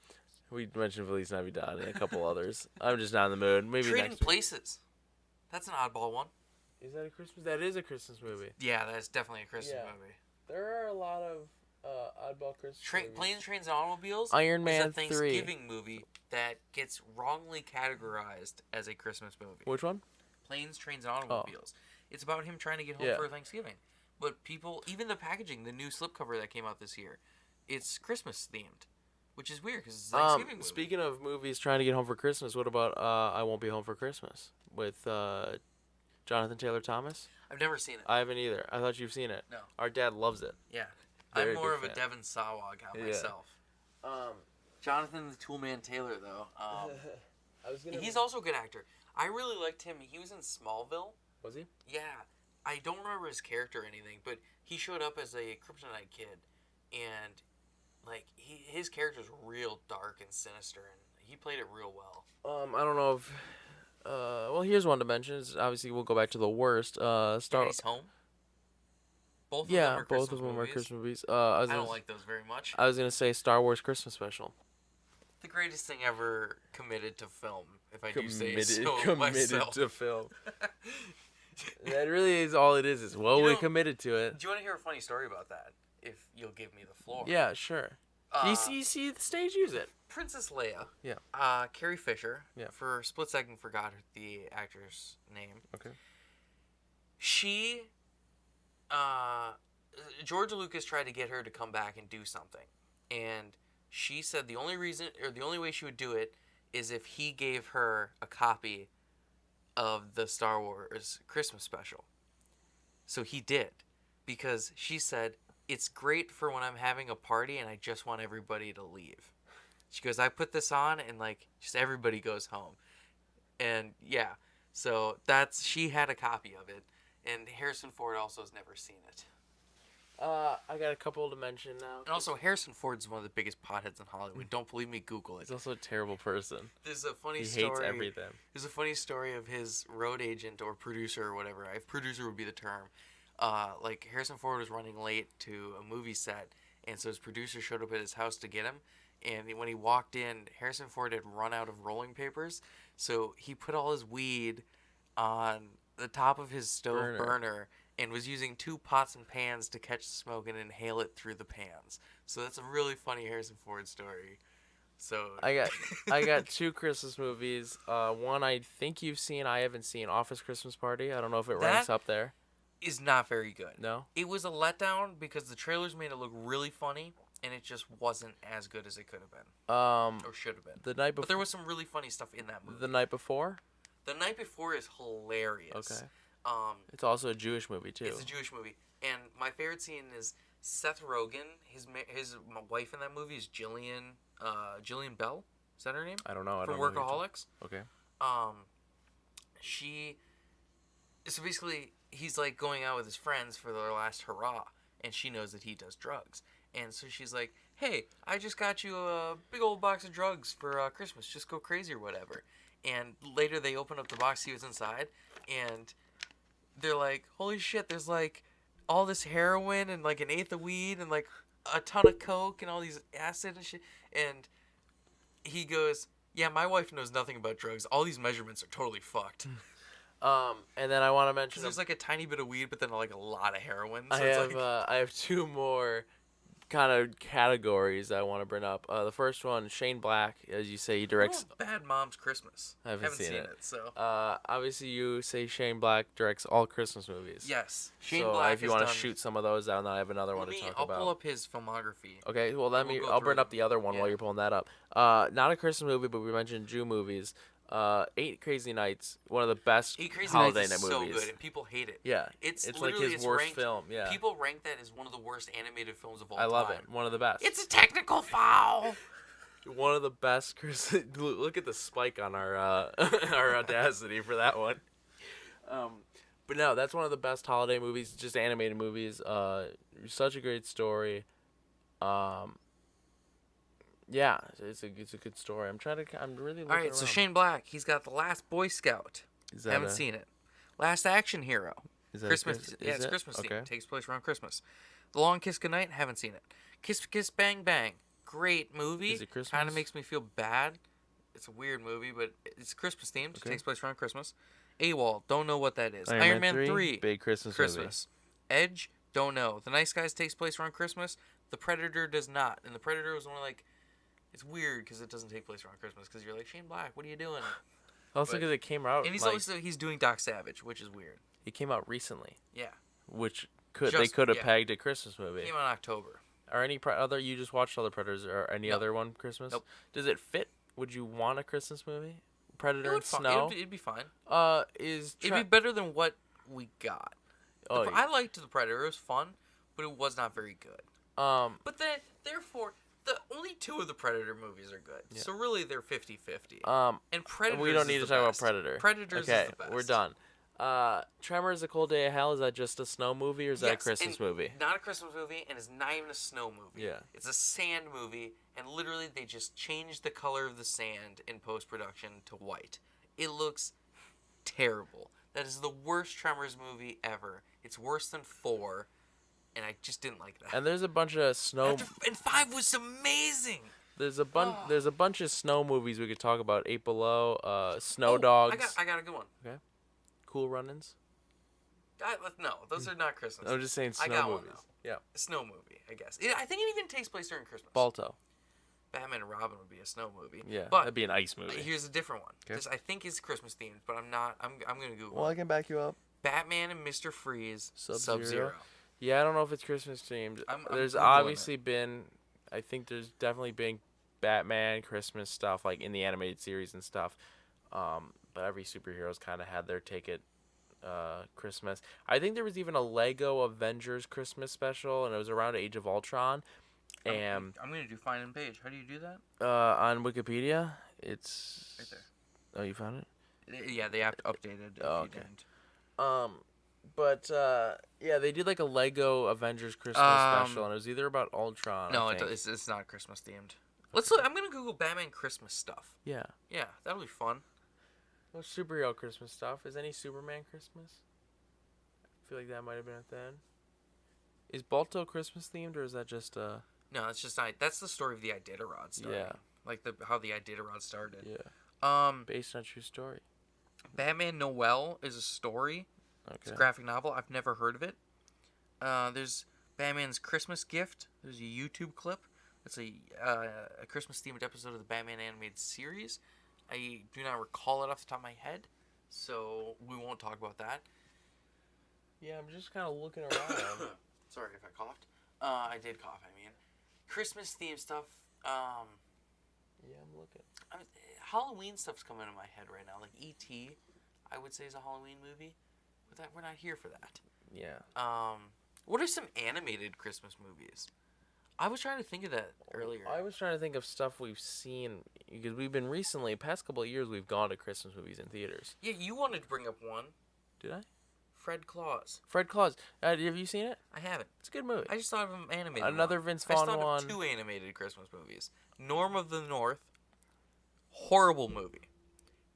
A: We mentioned Feliz Navidad and a couple others. I'm just not in the mood. Maybe
B: Trading
A: next week.
B: Places. That's an oddball one.
A: Is that a Christmas? That is a Christmas movie.
B: Yeah, that's definitely a Christmas movie.
A: There are a lot of oddball Christmas movies.
B: Planes, Trains, and Automobiles
A: Iron
B: is
A: Man
B: a
A: 3.
B: Thanksgiving movie that gets wrongly categorized as a Christmas movie.
A: Which one?
B: Planes, Trains, and Automobiles. It's about him trying to get home for Thanksgiving. But people, even the packaging, the new slipcover that came out this year, it's Christmas themed, which is weird because it's a Thanksgiving movie.
A: Speaking of movies trying to get home for Christmas, what about I Won't Be Home for Christmas with Jonathan Taylor Thomas?
B: I've never seen it.
A: I haven't either. I thought you've seen it.
B: No.
A: Our dad loves it.
B: Yeah.
A: Very
B: I'm more
A: big
B: of a
A: fan.
B: Devin Sawa guy myself. Jonathan the Toolman Taylor, though.
A: I was gonna.
B: He's also a good actor. I really liked him. He was in Smallville.
A: Was he?
B: Yeah. I don't remember his character or anything, but he showed up as a Kryptonite kid, and like his character's real dark and sinister, and he played it real well.
A: I don't know if. Well, here's one to mention. Obviously, we'll go back to the worst.
B: Daddy's Home. Both of them are
A: both
B: Christmas
A: of them are
B: movies.
A: Christmas movies.
B: I don't like those very much.
A: I was gonna say Star Wars Christmas Special.
B: The greatest thing ever committed to film, if I do say so
A: Committed
B: myself.
A: to film. That really is all it is. We committed to it.
B: Do you want to hear a funny story about that? If you'll give me the floor.
A: Yeah, sure. You see the stage use it.
B: Princess Leia.
A: Yeah.
B: Carrie Fisher.
A: Yeah.
B: For a split second, forgot the actor's name.
A: Okay.
B: She, George Lucas tried to get her to come back and do something, and she said the only way she would do it is if he gave her a copy of the Star Wars Christmas special. So he did, because she said, it's great for when I'm having a party and I just want everybody to leave. She goes, I put this on and like just everybody goes home. And yeah, so she had a copy of it, and Harrison Ford also has never seen it.
A: I got a couple to mention now.
B: And also, Harrison Ford's one of the biggest potheads in Hollywood. Don't believe me, Google it.
A: He's also a terrible person.
B: There's a funny
A: He
B: story.
A: hates everything.
B: There's a funny story of his road agent or producer or whatever. If producer would be the term. Like Harrison Ford was running late to a movie set, and so his producer showed up at his house to get him. And when he walked in, Harrison Ford had run out of rolling papers, so he put all his weed on the top of his stove burner and was using 2 pots and pans to catch the smoke and inhale it through the pans. So that's a really funny Harrison Ford story. So
A: I got 2 Christmas movies. One I think you've seen, I haven't seen. Office Christmas Party. I don't know if it ranks up there.
B: Is not very good.
A: No?
B: It was a letdown because the trailers made it look really funny, and it just wasn't as good as it could have been. Or should have been.
A: The night before.
B: But there was some really funny stuff in that movie.
A: The Night Before?
B: The Night Before is hilarious.
A: Okay. It's also a Jewish movie too.
B: It's a Jewish movie, and my favorite scene is Seth Rogen. His wife in that movie is Jillian Bell. Is that her name?
A: I don't know.
B: From Workaholics.
A: Okay.
B: So basically, he's like going out with his friends for their last hurrah, and she knows that he does drugs, and so she's like, "Hey, I just got you a big old box of drugs for Christmas. Just go crazy or whatever." And later they open up the box, see what's inside, and they're like, holy shit, there's like all this heroin and like an eighth of weed and like a ton of coke and all these acid and shit. And he goes, yeah, my wife knows nothing about drugs. All these measurements are totally fucked.
A: And then I want to mention
B: there's like a tiny bit of weed, but then like a lot of heroin. So
A: I have 2 more kind of categories I want to bring up. The first one, Shane Black, as you say, he directs.
B: Bad Mom's Christmas.
A: I haven't seen it.
B: So
A: Obviously, you say Shane Black directs all Christmas movies.
B: yes,
A: So if you want to shoot some of those out, and I have another one to talk
B: I'll
A: about.
B: pull up his filmography.
A: Okay, well I'll bring up the other one while you're pulling that up. Not a Christmas movie, but we mentioned Jew movies. 8 Crazy Nights, one of the best holiday night movies.
B: So good, and people hate it.
A: Yeah,
B: it's
A: like his worst film. Yeah,
B: people rank that as one of the worst animated films of all
A: I
B: time.
A: love it. One of the best.
B: It's a technical foul.
A: One of the best. Look at the spike on our our Audacity for that one. But no, that's one of the best holiday movies, just animated movies. Such a great story. Yeah, it's a good story. I'm really looking
B: All right, so
A: around.
B: Shane Black, he's got The Last Boy Scout. Haven't seen it. Last Action Hero.
A: Is that
B: Christmas. It's Christmas themed.
A: Okay.
B: Takes place around Christmas. The Long Kiss Goodnight. Haven't seen it. Kiss Kiss Bang Bang. Great movie.
A: Is it Christmas?
B: Kind of makes me feel bad. It's a weird movie, but it's Christmas themed.
A: Okay.
B: It takes place around Christmas. AWOL. Don't know what that is.
A: Iron Man 3. Big Christmas movie.
B: Edge. Don't know. The Nice Guys takes place around Christmas. The Predator does not. And The Predator was only like... It's weird because it doesn't take place around Christmas because you're like, Shane Black, what are you doing?
A: Also, because it came out.
B: And he's doing Doc Savage, which is weird.
A: It came out recently.
B: Yeah.
A: Which they could have pegged a Christmas movie.
B: It came out in October.
A: Or any other? You just watched all the Predators or any other one Christmas?
B: Nope.
A: Does it fit? Would you want a Christmas movie? Predator and snow.
B: It'd be fine.
A: It'd
B: be better than what we got.
A: Oh,
B: I liked the Predator. It was fun, but it was not very good. But therefore. The only 2 of the Predator movies are good. Yeah. So really they're 50-50. And Predators
A: we don't need to talk about Predator.
B: Predators
A: okay,
B: is the best.
A: We're done. Tremors: A Cold Day of Hell, is that just a snow movie or is that a Christmas movie?
B: Not a Christmas movie, and it's not even a snow movie.
A: Yeah.
B: It's a sand movie, and literally they just changed the color of the sand in post-production to white. It looks terrible. That is the worst Tremors movie ever. It's worse than 4. And I just didn't like that.
A: And there's a bunch of snow.
B: And 5 was amazing.
A: There's a bunch of snow movies we could talk about. 8 Below, Snow Dogs.
B: I got a good one.
A: Okay. Cool Runnings.
B: No, those are not Christmas.
A: I'm just saying snow movies.
B: One,
A: yeah.
B: A snow movie, I guess. I think it even takes place during Christmas.
A: Balto.
B: Batman and Robin would be a snow movie.
A: Yeah,
B: but
A: that'd be an ice movie.
B: Here's a different one. Okay. This I think is Christmas themed, but I'm not. I'm gonna Google.
A: Well, I can back you up.
B: Batman and Mr. Freeze. Sub-Zero.
A: Yeah, I don't know if it's Christmas themed. There's obviously been, I think there's definitely been Batman Christmas stuff like in the animated series and stuff. But every superhero's kind of had their take at Christmas. I think there was even a Lego Avengers Christmas special, and it was around Age of Ultron. And
B: I'm gonna do find and page. How do you do that?
A: On Wikipedia, it's
B: right there.
A: Oh, you found it?
B: Yeah, they updated.
A: Oh, okay. But yeah, they did like a Lego Avengers Christmas special, and it was either about Ultron.
B: No, it's not Christmas themed. Let's look. I'm gonna Google Batman Christmas stuff.
A: Yeah.
B: Yeah, that'll be fun.
A: Well, superhero Christmas stuff. Is any Superman Christmas? I feel like that might have been at the end. Is Balto Christmas themed, or is that just
B: No, it's just not. That's the story of the Iditarod story.
A: Yeah.
B: Like how the Iditarod started.
A: Yeah. Based on a true story.
B: Batman Noel is a story. Okay. It's a graphic novel. I've never heard of it. There's Batman's Christmas Gift. There's a YouTube clip. It's a Christmas-themed episode of the Batman animated series. I do not recall it off the top of my head, so we won't talk about that.
A: Yeah, I'm just kind of looking around.
B: Sorry if I coughed. I did cough, I mean. Christmas-themed stuff.
A: Yeah, I'm looking.
B: Halloween stuff's coming into my head right now. Like E.T., I would say is a Halloween movie. But we're not here for that.
A: Yeah.
B: What are some animated Christmas movies? I was trying to think of that earlier.
A: I was trying to think of stuff we've seen, because we've been recently, past couple of years, we've gone to Christmas movies in theaters.
B: Yeah, you wanted to bring up one.
A: Did I?
B: Fred Claus.
A: Fred Claus. Have you seen it?
B: I haven't.
A: It's a good movie.
B: I just thought of an animated
A: Another
B: one.
A: Vince Vaughn one.
B: I just thought of 2 animated Christmas movies. Norm of the North. Horrible movie.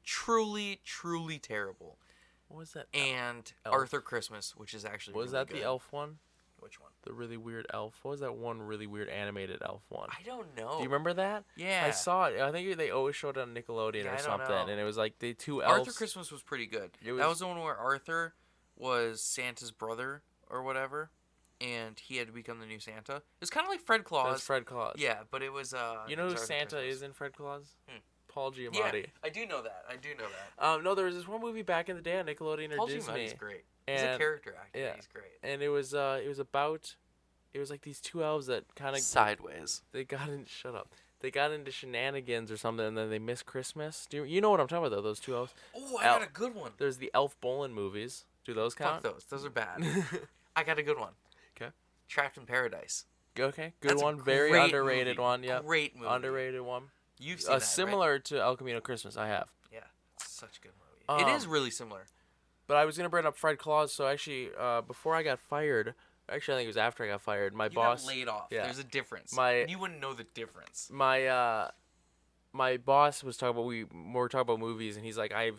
B: Truly, truly terrible.
A: What was that?
B: And
A: Elf?
B: Arthur Christmas, which is actually
A: Was
B: really
A: that
B: good.
A: the elf one?
B: Which one?
A: The really weird elf. What was that one really weird animated elf one?
B: I don't know.
A: Do you remember that?
B: Yeah.
A: I saw it. I think they always showed it on Nickelodeon or something. And it was like the 2 elves.
B: Arthur Christmas was pretty good. That was the one where Arthur was Santa's brother or whatever. and he had to become the new Santa. It's kind of like Fred Claus.
A: That's Fred Claus.
B: Yeah, but it was
A: You know who
B: Sorry,
A: Santa
B: Christmas.
A: is in Fred Claus?
B: Hmm.
A: Paul Giamatti.
B: Yeah, I do know that.
A: No, there was this one movie back in the day on Nickelodeon or
B: Paul
A: Disney.
B: Giamatti's great. He's a character actor. Yeah. He's great.
A: And it was like these two elves that kind of
B: Sideways.
A: They got in. Shut up. They got into shenanigans or something, and then they missed Christmas. You know what I'm talking about though? Those two elves.
B: Oh, I got a good one.
A: There's the Elf Bowling movies. Do those count?
B: Fuck those. Those are bad. I got a good one.
A: Okay.
B: Trapped in Paradise.
A: Okay, good
B: That's
A: one.
B: a
A: Very
B: great
A: underrated
B: movie.
A: one. Yeah.
B: Great movie.
A: Underrated one.
B: You've seen that,
A: similar
B: right?
A: to El Camino Christmas. I have.
B: Yeah, it's such a good movie. It is really similar.
A: But I was gonna bring up Fred Claus. So actually, before I got fired, actually I think it was after I got fired. My boss
B: got laid off.
A: Yeah.
B: There's a difference.
A: My-
B: You wouldn't know the difference.
A: My boss was talking about we were talking about movies, and he's like, I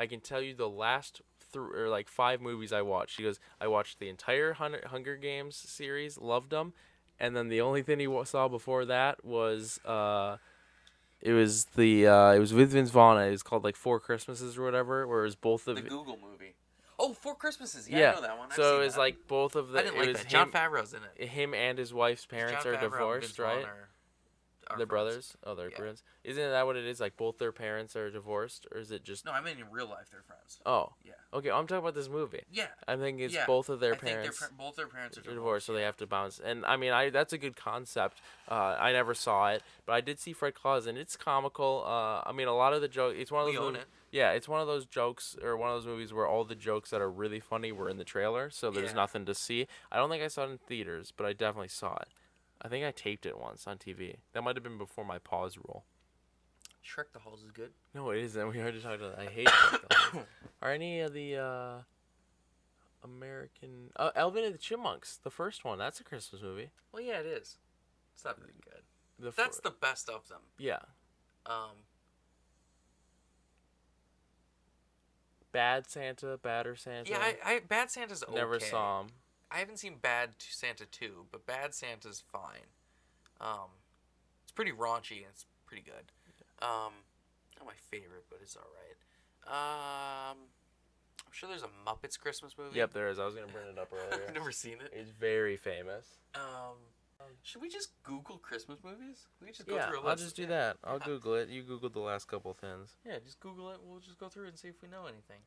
A: can tell you the last 5 movies I watched. He goes, I watched the entire Hunger Games series, loved them, and then the only thing he saw before that was it was with Vince Vaughn. It was called like Four Christmases or whatever, where it was both of
B: The Google movie. Oh, Four Christmases. Yeah,
A: yeah.
B: I know that one.
A: So it was like both of the.
B: I didn't like that. John Favreau's in it.
A: Him and his wife's parents
B: John
A: are
B: Favreau and
A: divorced,
B: Vince Vaughn
A: right?
B: are
A: They're
B: friends.
A: brothers. Oh, they're brothers. Isn't that what it is? Like both their parents are divorced, or is it just?
B: No, I mean in real life they're friends.
A: Oh.
B: Yeah.
A: Okay, I'm talking about this movie.
B: Yeah.
A: I think it's
B: Yeah.
A: both of their
B: I think
A: parents.
B: both their parents are
A: divorced, so they have to bounce. And I mean, that's a good concept. I never saw it, but I did see Fred Claus, and it's comical. I mean, a lot of the jokes. It's one of those.
B: We own it.
A: Yeah, it's one of those jokes or one of those movies where all the jokes that are really funny were in the trailer, so there's nothing to see. I don't think I saw it in theaters, but I definitely saw it. I think I taped it once on TV. That might have been before my pause rule.
B: Shrek the Halls is good.
A: No, it isn't. We already talked about that. I hate Shrek the Halls. Are any of the American... Alvin and the Chipmunks, the first one. That's a Christmas movie.
B: Well, yeah, it is. It's not really good. That's the best of them.
A: Yeah. Bad Santa, Badder Santa.
B: Yeah, I Bad Santa's okay.
A: Never saw him.
B: I haven't seen Bad Santa 2, but Bad Santa's fine. It's pretty raunchy and it's pretty good. Not my favorite, but it's alright. I'm sure there's a Muppets Christmas movie.
A: Yep, there is. I was going to bring it up earlier.
B: I've never seen it.
A: It's very famous.
B: Should we just Google Christmas movies? We can just go through a list.
A: I'll just do that. I'll Google it. You Googled the last couple things.
B: Yeah, just Google it. We'll just go through it and see if we know anything.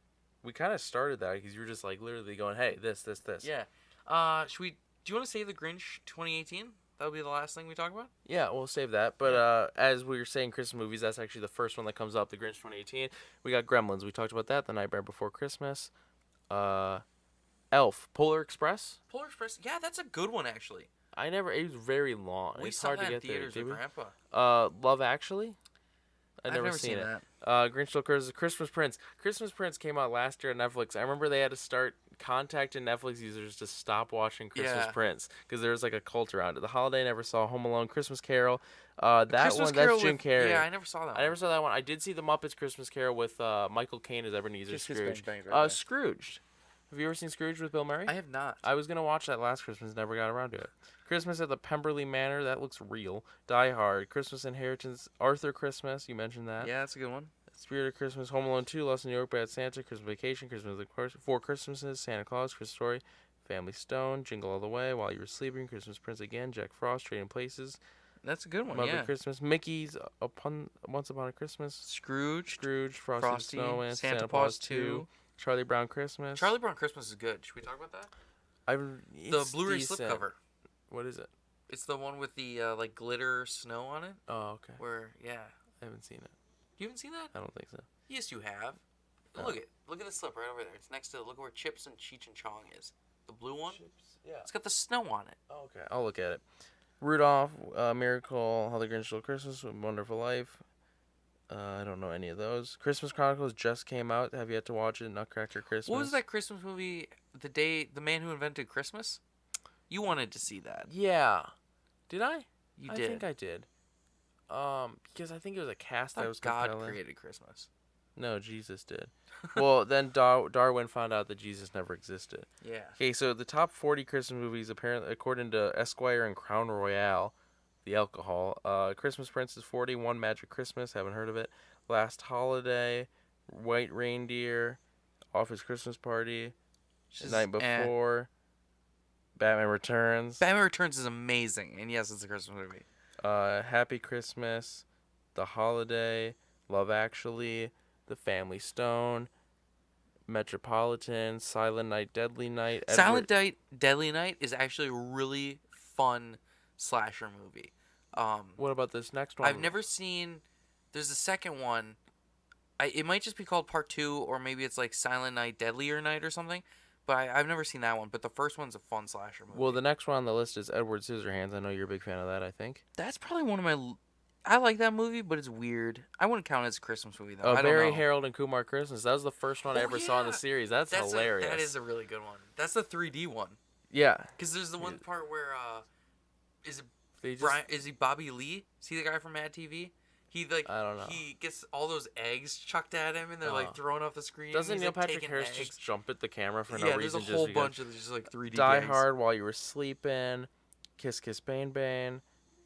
A: We kind of started that because you were just like literally going, hey, this.
B: Yeah. Do you want to save the Grinch 2018? That would be the last thing we talk about?
A: Yeah, we'll save that. But as we were saying Christmas movies, that's actually the first one that comes up, The Grinch 2018. We got Gremlins. We talked about that, The Nightmare Before Christmas. Elf. Polar Express.
B: Polar Express? Yeah, that's a good one, actually.
A: It was very long.
B: We
A: it's
B: saw
A: hard
B: that
A: to
B: in
A: get there.
B: theaters
A: Did
B: with
A: we?
B: Grandpa.
A: Love Actually?
B: I've never seen
A: it.
B: that.
A: Grinch Stole Christmas. Christmas Prince. Christmas Prince came out last year on Netflix. I remember they had to start contacting Netflix users to stop watching Christmas Prince because there was like a cult around it. The Holiday never saw. Home Alone, Christmas Carol. That's Jim Carrey.
B: Yeah, I never saw that.
A: I never saw that one. I did see the Muppets Christmas Carol with Michael Caine as Ebenezer Scrooge. Scrooged. Have you ever seen Scrooge with Bill Murray?
B: I have not.
A: I was gonna watch that last Christmas, never got around to it. Christmas at the Pemberley Manor, that looks real. Die Hard, Christmas Inheritance, Arthur Christmas, you mentioned that.
B: Yeah, that's a good one.
A: Spirit of Christmas, Home Alone 2, Lost in New York, Bad Santa, Christmas Vacation, Christmas Four Christmases, Santa Claus, Christmas Story, Family Stone, Jingle All the Way, While You Were Sleeping, Christmas Prince Again, Jack Frost, Trading Places.
B: That's a good one,
A: Muppet Christmas, Mickey's Once Upon a Christmas,
B: Scrooge,
A: Frosty the Snowman, Santa Claus 2, Charlie Brown Christmas.
B: Charlie Brown Christmas is good. Should we talk about that?
A: The
B: Blu-ray slipcover.
A: What is it?
B: It's the one with the like glitter snow on it.
A: Oh, okay.
B: I
A: haven't seen it.
B: You haven't seen that?
A: I don't think so.
B: Yes, you have.
A: Oh.
B: Look at the slip right over there. It's next to look where Chips and Cheech and Chong is. The blue one.
A: Yeah.
B: It's got the snow on it.
A: Oh, okay. I'll look at it. Rudolph, Miracle, How the Grinch Stole Christmas, Wonderful Life. I don't know any of those. Christmas Chronicles just came out. Have you yet to watch it? Nutcracker Christmas.
B: What was that Christmas movie? The Man Who Invented Christmas. You wanted to see that.
A: Yeah. Did I?
B: You did.
A: I think I did. Because I think it was a cast that was
B: God
A: compelling.
B: created Christmas.
A: No, Jesus did. Well, then Darwin found out that Jesus never existed.
B: Yeah.
A: Okay, so the top 40 Christmas movies, apparently, according to Esquire and Crown Royale, the alcohol, Christmas Prince is 40, One Magic Christmas, haven't heard of it, Last Holiday, White Reindeer, Office Christmas Party, The Night Before, Batman Returns.
B: Batman Returns is amazing, and yes, it's a Christmas movie.
A: Happy Christmas, The Holiday, Love Actually, The Family Stone, Metropolitan, Silent Night, Deadly Night.
B: Silent Night, Deadly Night is actually a really fun slasher movie.
A: What about this next one?
B: I've never seen. There's a second one. It might just be called Part 2, or maybe it's like Silent Night, Deadlier Night or something. But I've never seen that one. But the first one's a fun slasher movie.
A: Well, the next one on the list is Edward Scissorhands. I know you're a big fan of that, I think.
B: That's probably one of my. I like that movie, but it's weird. I wouldn't count it as a Christmas movie though. I don't
A: Barry,
B: know.
A: Harold, and Kumar Christmas. That was the first one I ever saw in the
B: yeah.
A: series. That's hilarious.
B: That is a really good one. That's the 3D one.
A: Yeah.
B: Because there's the one part where is
A: They
B: it
A: just,
B: Brian? Is he Bobby Lee? Is he the guy from Mad TV? He
A: I don't know.
B: He gets all those eggs chucked at him, and they're like thrown off the screen.
A: Doesn't
B: He's,
A: Neil
B: like,
A: Patrick
B: taking
A: Harris
B: eggs.
A: just jump at the camera for no
B: Yeah,
A: reason?
B: there's a whole bunch of just like 3D.
A: Die
B: gags.
A: Hard, While You Were Sleeping, Kiss Kiss Bang Bang,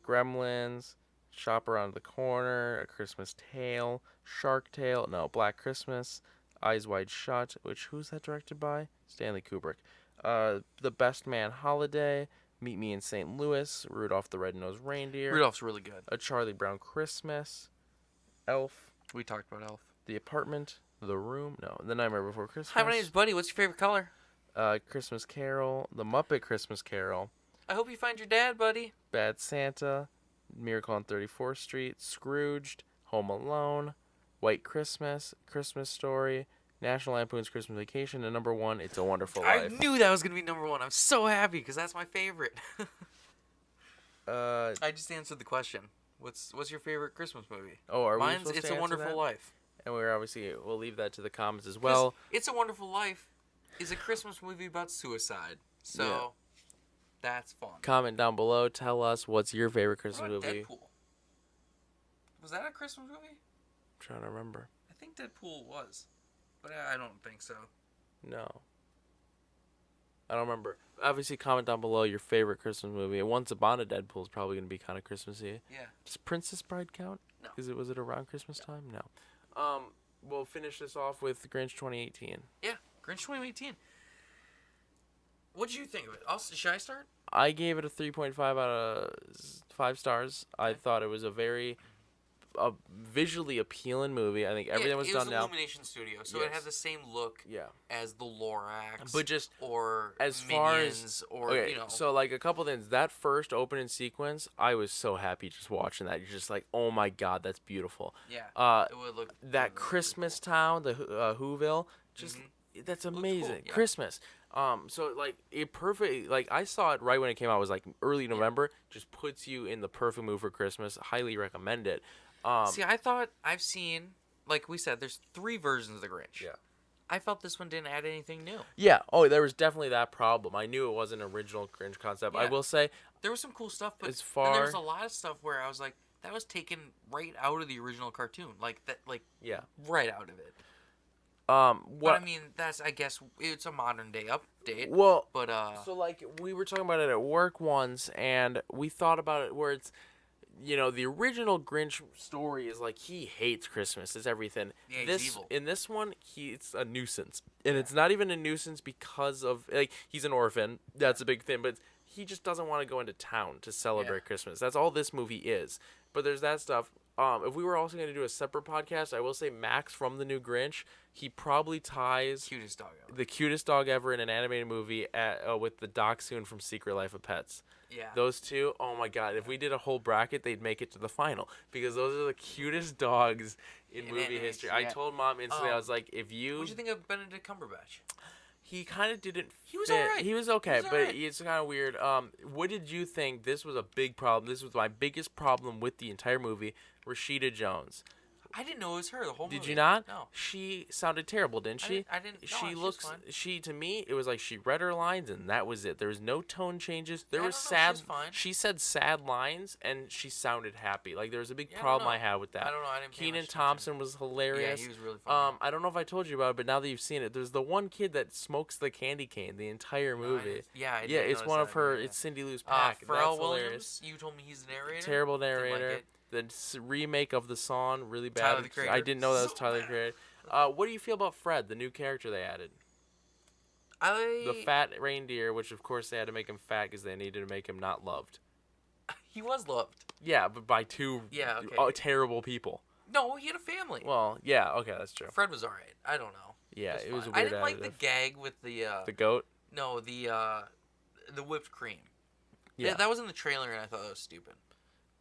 A: Gremlins, Shop Around the Corner, A Christmas Tale, Shark Tale, no, Black Christmas, Eyes Wide Shut, which, who's that directed by? Stanley Kubrick. The Best Man Holiday, Meet Me in St. Louis, Rudolph the Red-Nosed Reindeer.
B: Rudolph's really good.
A: A Charlie Brown Christmas, Elf,
B: We talked about Elf.
A: The Apartment, The Room, no, The Nightmare Before Christmas.
B: Hi, my name's Buddy. What's your favorite color?
A: Christmas Carol, The Muppet Christmas Carol,
B: I hope you find your dad, Buddy.
A: Bad Santa, Miracle on 34th Street, Scrooged, Home Alone, White Christmas, Christmas Story, National Lampoon's Christmas Vacation, and number one, It's a Wonderful
B: I
A: Life.
B: knew that was gonna be number one. I'm so happy because that's my favorite. I just answered the question. What's your favorite Christmas movie?
A: Are we
B: Mine's
A: supposed
B: It's
A: to
B: a
A: answer
B: Wonderful
A: that?
B: Life.
A: And we'll leave that to the comments as
B: 'Cause
A: well.
B: It's a Wonderful Life is a Christmas movie about suicide. So
A: Yeah.
B: that's fun.
A: Comment down below. Tell us what's your favorite
B: What
A: Christmas
B: about
A: movie.
B: Deadpool? Was that a Christmas movie?
A: I'm trying to remember.
B: I think Deadpool was, but I don't think so.
A: No. I don't remember. Obviously, comment down below your favorite Christmas movie. Once Upon a Deadpool is probably going to be kind of Christmassy.
B: Yeah.
A: Does Princess Bride count?
B: No.
A: Was it around Christmas time? No. We'll finish this off with Grinch 2018.
B: Yeah, Grinch 2018. What did you think of it? Should I start?
A: I gave it a 3.5 out of 5 stars. I thought it was a very visually appealing movie. I think everything was done
B: It was
A: now.
B: Illumination Studio, so it
A: Yes.
B: had the same look
A: Yeah.
B: as the Lorax,
A: But just
B: or
A: as far as-
B: Minions, or
A: Okay,
B: you know.
A: so like a couple things. That first opening sequence, I was so happy just watching that. You're just like, oh my god, that's beautiful.
B: Yeah. It would look
A: That Christmas town, the Whoville, just that's
B: cool,
A: amazing.
B: yeah.
A: Christmas. So like it perfect. Like I saw it right when it came out. It was like early November. Just puts you in the perfect mood for Christmas. Highly recommend it.
B: See, I thought I've seen, like we said, there's 3 versions of the Grinch.
A: Yeah.
B: I felt this one didn't add anything new.
A: Yeah. Oh, there was definitely that problem. I knew it wasn't an original Grinch concept. I
B: Yeah.
A: will say,
B: There was some cool stuff, but
A: As
B: then
A: far-
B: there was a lot of stuff where I was like, that was taken right out of the original cartoon, like that, like
A: yeah.
B: right out of it.
A: What
B: But I mean, that's, I guess it's a modern day update.
A: Well,
B: But
A: so like we were talking about it at work once, and we thought about it where it's, the original Grinch story is like he hates Christmas. It's everything.
B: Yeah, he's
A: this
B: evil.
A: In this one, it's a nuisance, and it's not even a nuisance because of like he's an orphan. That's a big thing, but he just doesn't want to go into town to celebrate Christmas. That's all this movie is. But there's that stuff. If we were also going to do a separate podcast, I will say Max from the new Grinch. He probably ties
B: cutest dog ever.
A: the cutest dog ever in an animated movie with the Dachshund from Secret Life of Pets.
B: Yeah.
A: Those two, oh my god, if we did a whole bracket, they'd make it to the final because those are the cutest dogs in movie
B: animation,
A: history. I
B: yeah.
A: told Mom instantly, I was like, if you...
B: What'd you think of Benedict Cumberbatch?
A: He kind of didn't
B: He was
A: fit.
B: alright.
A: He was okay,
B: He was
A: but
B: alright.
A: it's kind of weird. What did you think? This was a big problem. This was my biggest problem with the entire movie. Rashida Jones.
B: I didn't know it was her the whole movie.
A: Did you not?
B: No.
A: She sounded terrible, didn't she?
B: I didn't. No,
A: She
B: was
A: looks.
B: fine.
A: She to me, it was like she read her lines and that was it. There was no tone changes. There
B: I
A: was
B: don't know,
A: sad.
B: she's fine.
A: She said sad lines and she sounded happy. Like there was a big
B: Yeah, I don't
A: problem
B: know.
A: I had with that.
B: I don't know. I didn't pay
A: Keenan
B: much attention.
A: Thompson was hilarious.
B: Yeah, he was really funny.
A: I don't know if I told you about it, but now that you've seen it, there's the one kid that smokes the candy cane the entire
B: No, I
A: movie.
B: didn't- yeah, I
A: Yeah,
B: didn't
A: it's
B: notice
A: one
B: that,
A: of her.
B: yeah.
A: It's Cindy Lou's pack.
B: Pharrell
A: That's hilarious.
B: Williams. You told me he's the narrator.
A: Terrible
B: Didn't like
A: narrator.
B: it.
A: The remake of the song, really bad.
B: Tyler, the Creator.
A: I didn't know that was
B: So
A: Tyler the
B: bad.
A: Creator. What do you feel about Fred, the new character they added? The fat reindeer, which of course they had to make him fat because they needed to make him not loved.
B: He was loved.
A: Yeah, but by two terrible people.
B: No, he had a family.
A: Well, yeah, okay, that's true.
B: Fred was alright. I don't know.
A: Yeah, it was a weird
B: I didn't like the gag with the
A: goat?
B: No, the whipped cream.
A: Yeah,
B: that was in the trailer, and I thought that was stupid.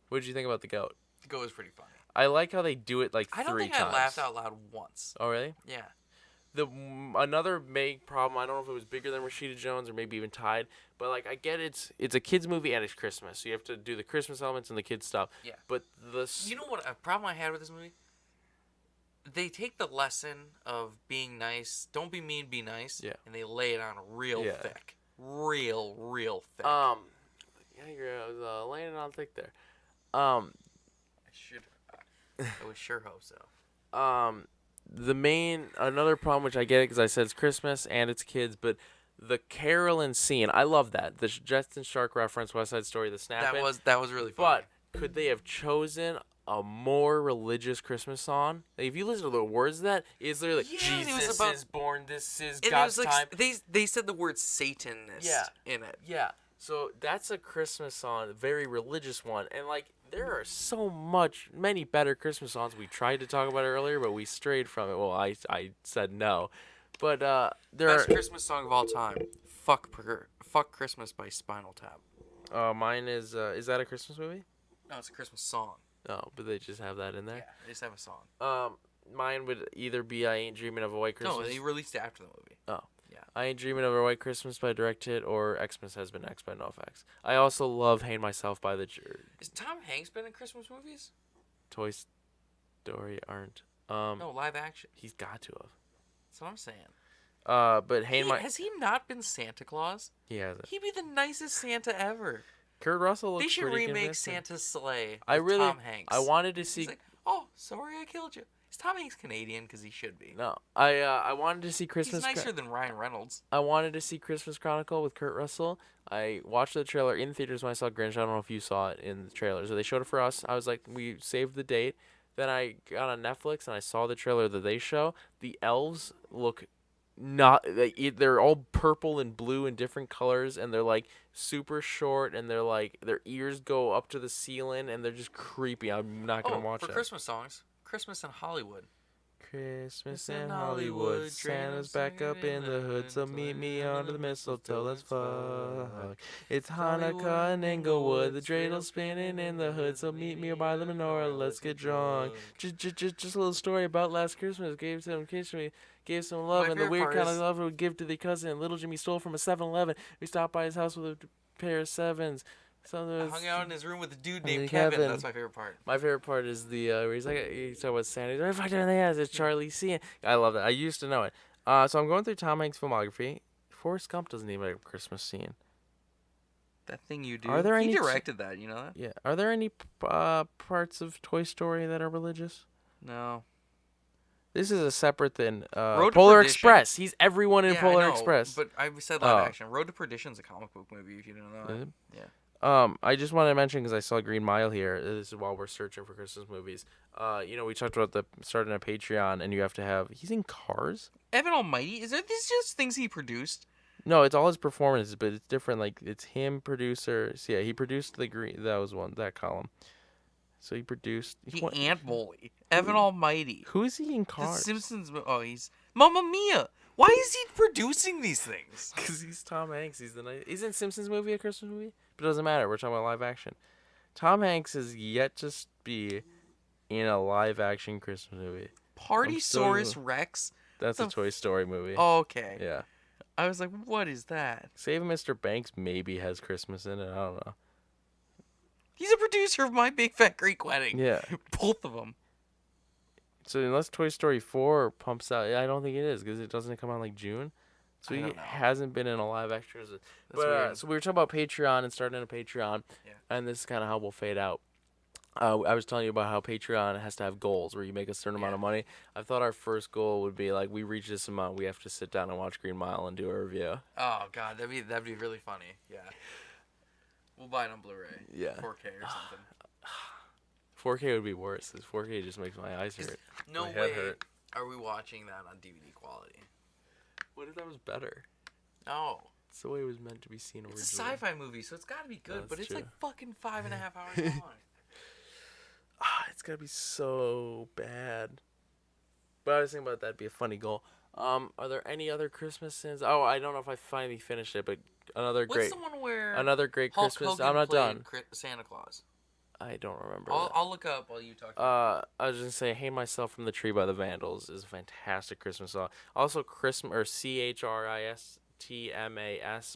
A: What did you think about the goat?
B: The goat was pretty funny.
A: I like how they do it like 3 times.
B: I don't think I laughed out loud once.
A: Oh, really?
B: Yeah.
A: Another big problem, I don't know if it was bigger than Rashida Jones or maybe even tied, but like I get it's a kids movie and it's Christmas, so you have to do the Christmas elements and the kids stuff.
B: Yeah.
A: But
B: you know what a problem I had with this movie? They take the lesson of being nice, don't be mean, be nice, and they lay it on real thick, real thick.
A: Yeah, you're laying it on thick there. I
B: would sure hope so.
A: Another problem, which I get it because I said it's Christmas and it's kids, but the Carolyn scene, I love that. The Jetson Shark reference, West Side Story, the snapping.
B: That was really funny.
A: But could they have chosen a more religious Christmas song? Like, if you listen to the words of that, it's literally Jesus is born, this is God's time.
B: They said the word Satanist in it.
A: Yeah. So that's a Christmas song, a very religious one. And like there are many better Christmas songs. We tried to talk about it earlier, but we strayed from it. Well, I said no. But
B: best Christmas song of all time. Fuck Christmas by Spinal Tap.
A: Mine is that a Christmas movie?
B: No, it's a Christmas song.
A: Oh, but they just have that in there?
B: Yeah, they just have a song.
A: Mine would either be I Ain't Dreaming of a White Christmas.
B: No, they released it after the movie.
A: Oh.
B: Yeah.
A: I Ain't Dreaming of a White Christmas by Direct Hit or Xmas Has Been X by NoFX. I also love Hang Myself by the
B: Is Tom Hanks been in Christmas movies?
A: Toy Story aren't.
B: No, live action.
A: He's got to have.
B: That's what I'm saying.
A: But
B: has he not been Santa Claus?
A: He hasn't.
B: He'd be the nicest Santa ever.
A: Kurt Russell looks
B: pretty
A: pretty
B: remake
A: convincing.
B: Santa's Sleigh with Tom Hanks.
A: I wanted to see.
B: He's like, oh, sorry I killed you. Is Tom Hanks Canadian? Because he should be.
A: No, I wanted to see Christmas.
B: He's nicer than Ryan Reynolds.
A: I wanted to see Christmas Chronicle with Kurt Russell. I watched the trailer in theaters when I saw Grinch. I don't know if you saw it in the trailer. So they showed it for us. I was like, we saved the date. Then I got on Netflix and I saw the trailer that they show. The elves look they're all purple and blue and different colors, and they're like super short, and they're like their ears go up to the ceiling, and they're just creepy. I'm not gonna watch
B: for
A: that.
B: Christmas songs, Christmas in Hollywood.
A: Christmas in Hollywood, Santa's back up in the hood, so meet me under the mistletoe, let's fuck. It's Hanukkah in Englewood, the dreidel's spinning in the hood, so meet me by the menorah, let's get drunk. Just a little story about last Christmas. Gave some love, and the weird kind of love we would give to the cousin. Little Jimmy stole from a 7-Eleven. We stopped by his house with a pair of sevens.
B: I hung out in his room with a dude named Kevin. That's my favorite part.
A: My favorite part is the where he's talking about Santa. He's like, "Fuck in the ass." It's Charlie C. I love that. I used to know it. So I'm going through Tom Hanks' filmography. Forrest Gump doesn't even have a Christmas scene.
B: That thing you do.
A: Are there
B: he directed that? You know that?
A: Yeah. Are there any parts of Toy Story that are religious?
B: No.
A: This is a separate than Polar Express. He's everyone in Polar Express.
B: But I said live action. Road to Perdition's a comic book movie. If you didn't know that. Yeah.
A: I just want to mention because I saw Green Mile here. This is while we're searching for Christmas movies. We talked about starting a Patreon, and you have to have. He's in Cars.
B: Evan Almighty. Is these just things he produced?
A: No, it's all his performances, but it's different. Like it's him, producer. So, yeah, he produced the Green. That was that column. So he produced.
B: The Ant Bully. Evan Almighty.
A: Who is he in Cars?
B: The Simpsons. Oh, he's Mamma Mia. Why is he producing these things?
A: Because he's Tom Hanks. Isn't Simpsons movie a Christmas movie? But it doesn't matter. We're talking about live action. Tom Hanks has yet to be in a live action Christmas movie.
B: Partysaurus Rex?
A: That's a Toy Story movie.
B: Oh, okay.
A: Yeah.
B: I was like, what is that?
A: Saving Mr. Banks maybe has Christmas in it. I don't know.
B: He's a producer of My Big Fat Greek Wedding.
A: Yeah.
B: Both of them.
A: So unless Toy Story 4 pumps out, I don't think it is because it doesn't come out like June. So he hasn't been in a live action. So we were talking about Patreon and starting a Patreon, and this is kind of how we'll fade out. I was telling you about how Patreon has to have goals where you make a certain amount of money. I thought our first goal would be like we reach this amount, we have to sit down and watch Green Mile and do a review.
B: Oh God, that'd be really funny. Yeah, we'll buy it on Blu-ray.
A: Yeah,
B: 4K or something.
A: 4K would be worse. Because 4K just makes my eyes hurt.
B: No way. Are we watching that on DVD quality?
A: What if that was better?
B: Oh.
A: It's the way it was meant to be seen originally.
B: It's a sci-fi movie, so it's got to be good,
A: That's
B: but it's
A: true.
B: like fucking 5.5 hours long.
A: It's gotta be so bad. But I was thinking about that'd be a funny goal. Are there any other Christmas sins? Oh, I don't know if I finally finished it, but another
B: What's
A: great,
B: the one where
A: another great
B: Hulk
A: Christmas.
B: Hogan
A: I'm not
B: played
A: done.
B: Santa Claus?
A: I don't remember.
B: I'll look up while you talk. About
A: I was gonna say, "Hang Myself from the Tree" by the Vandals is a fantastic Christmas song. Also, Christmas or CHRISTMAS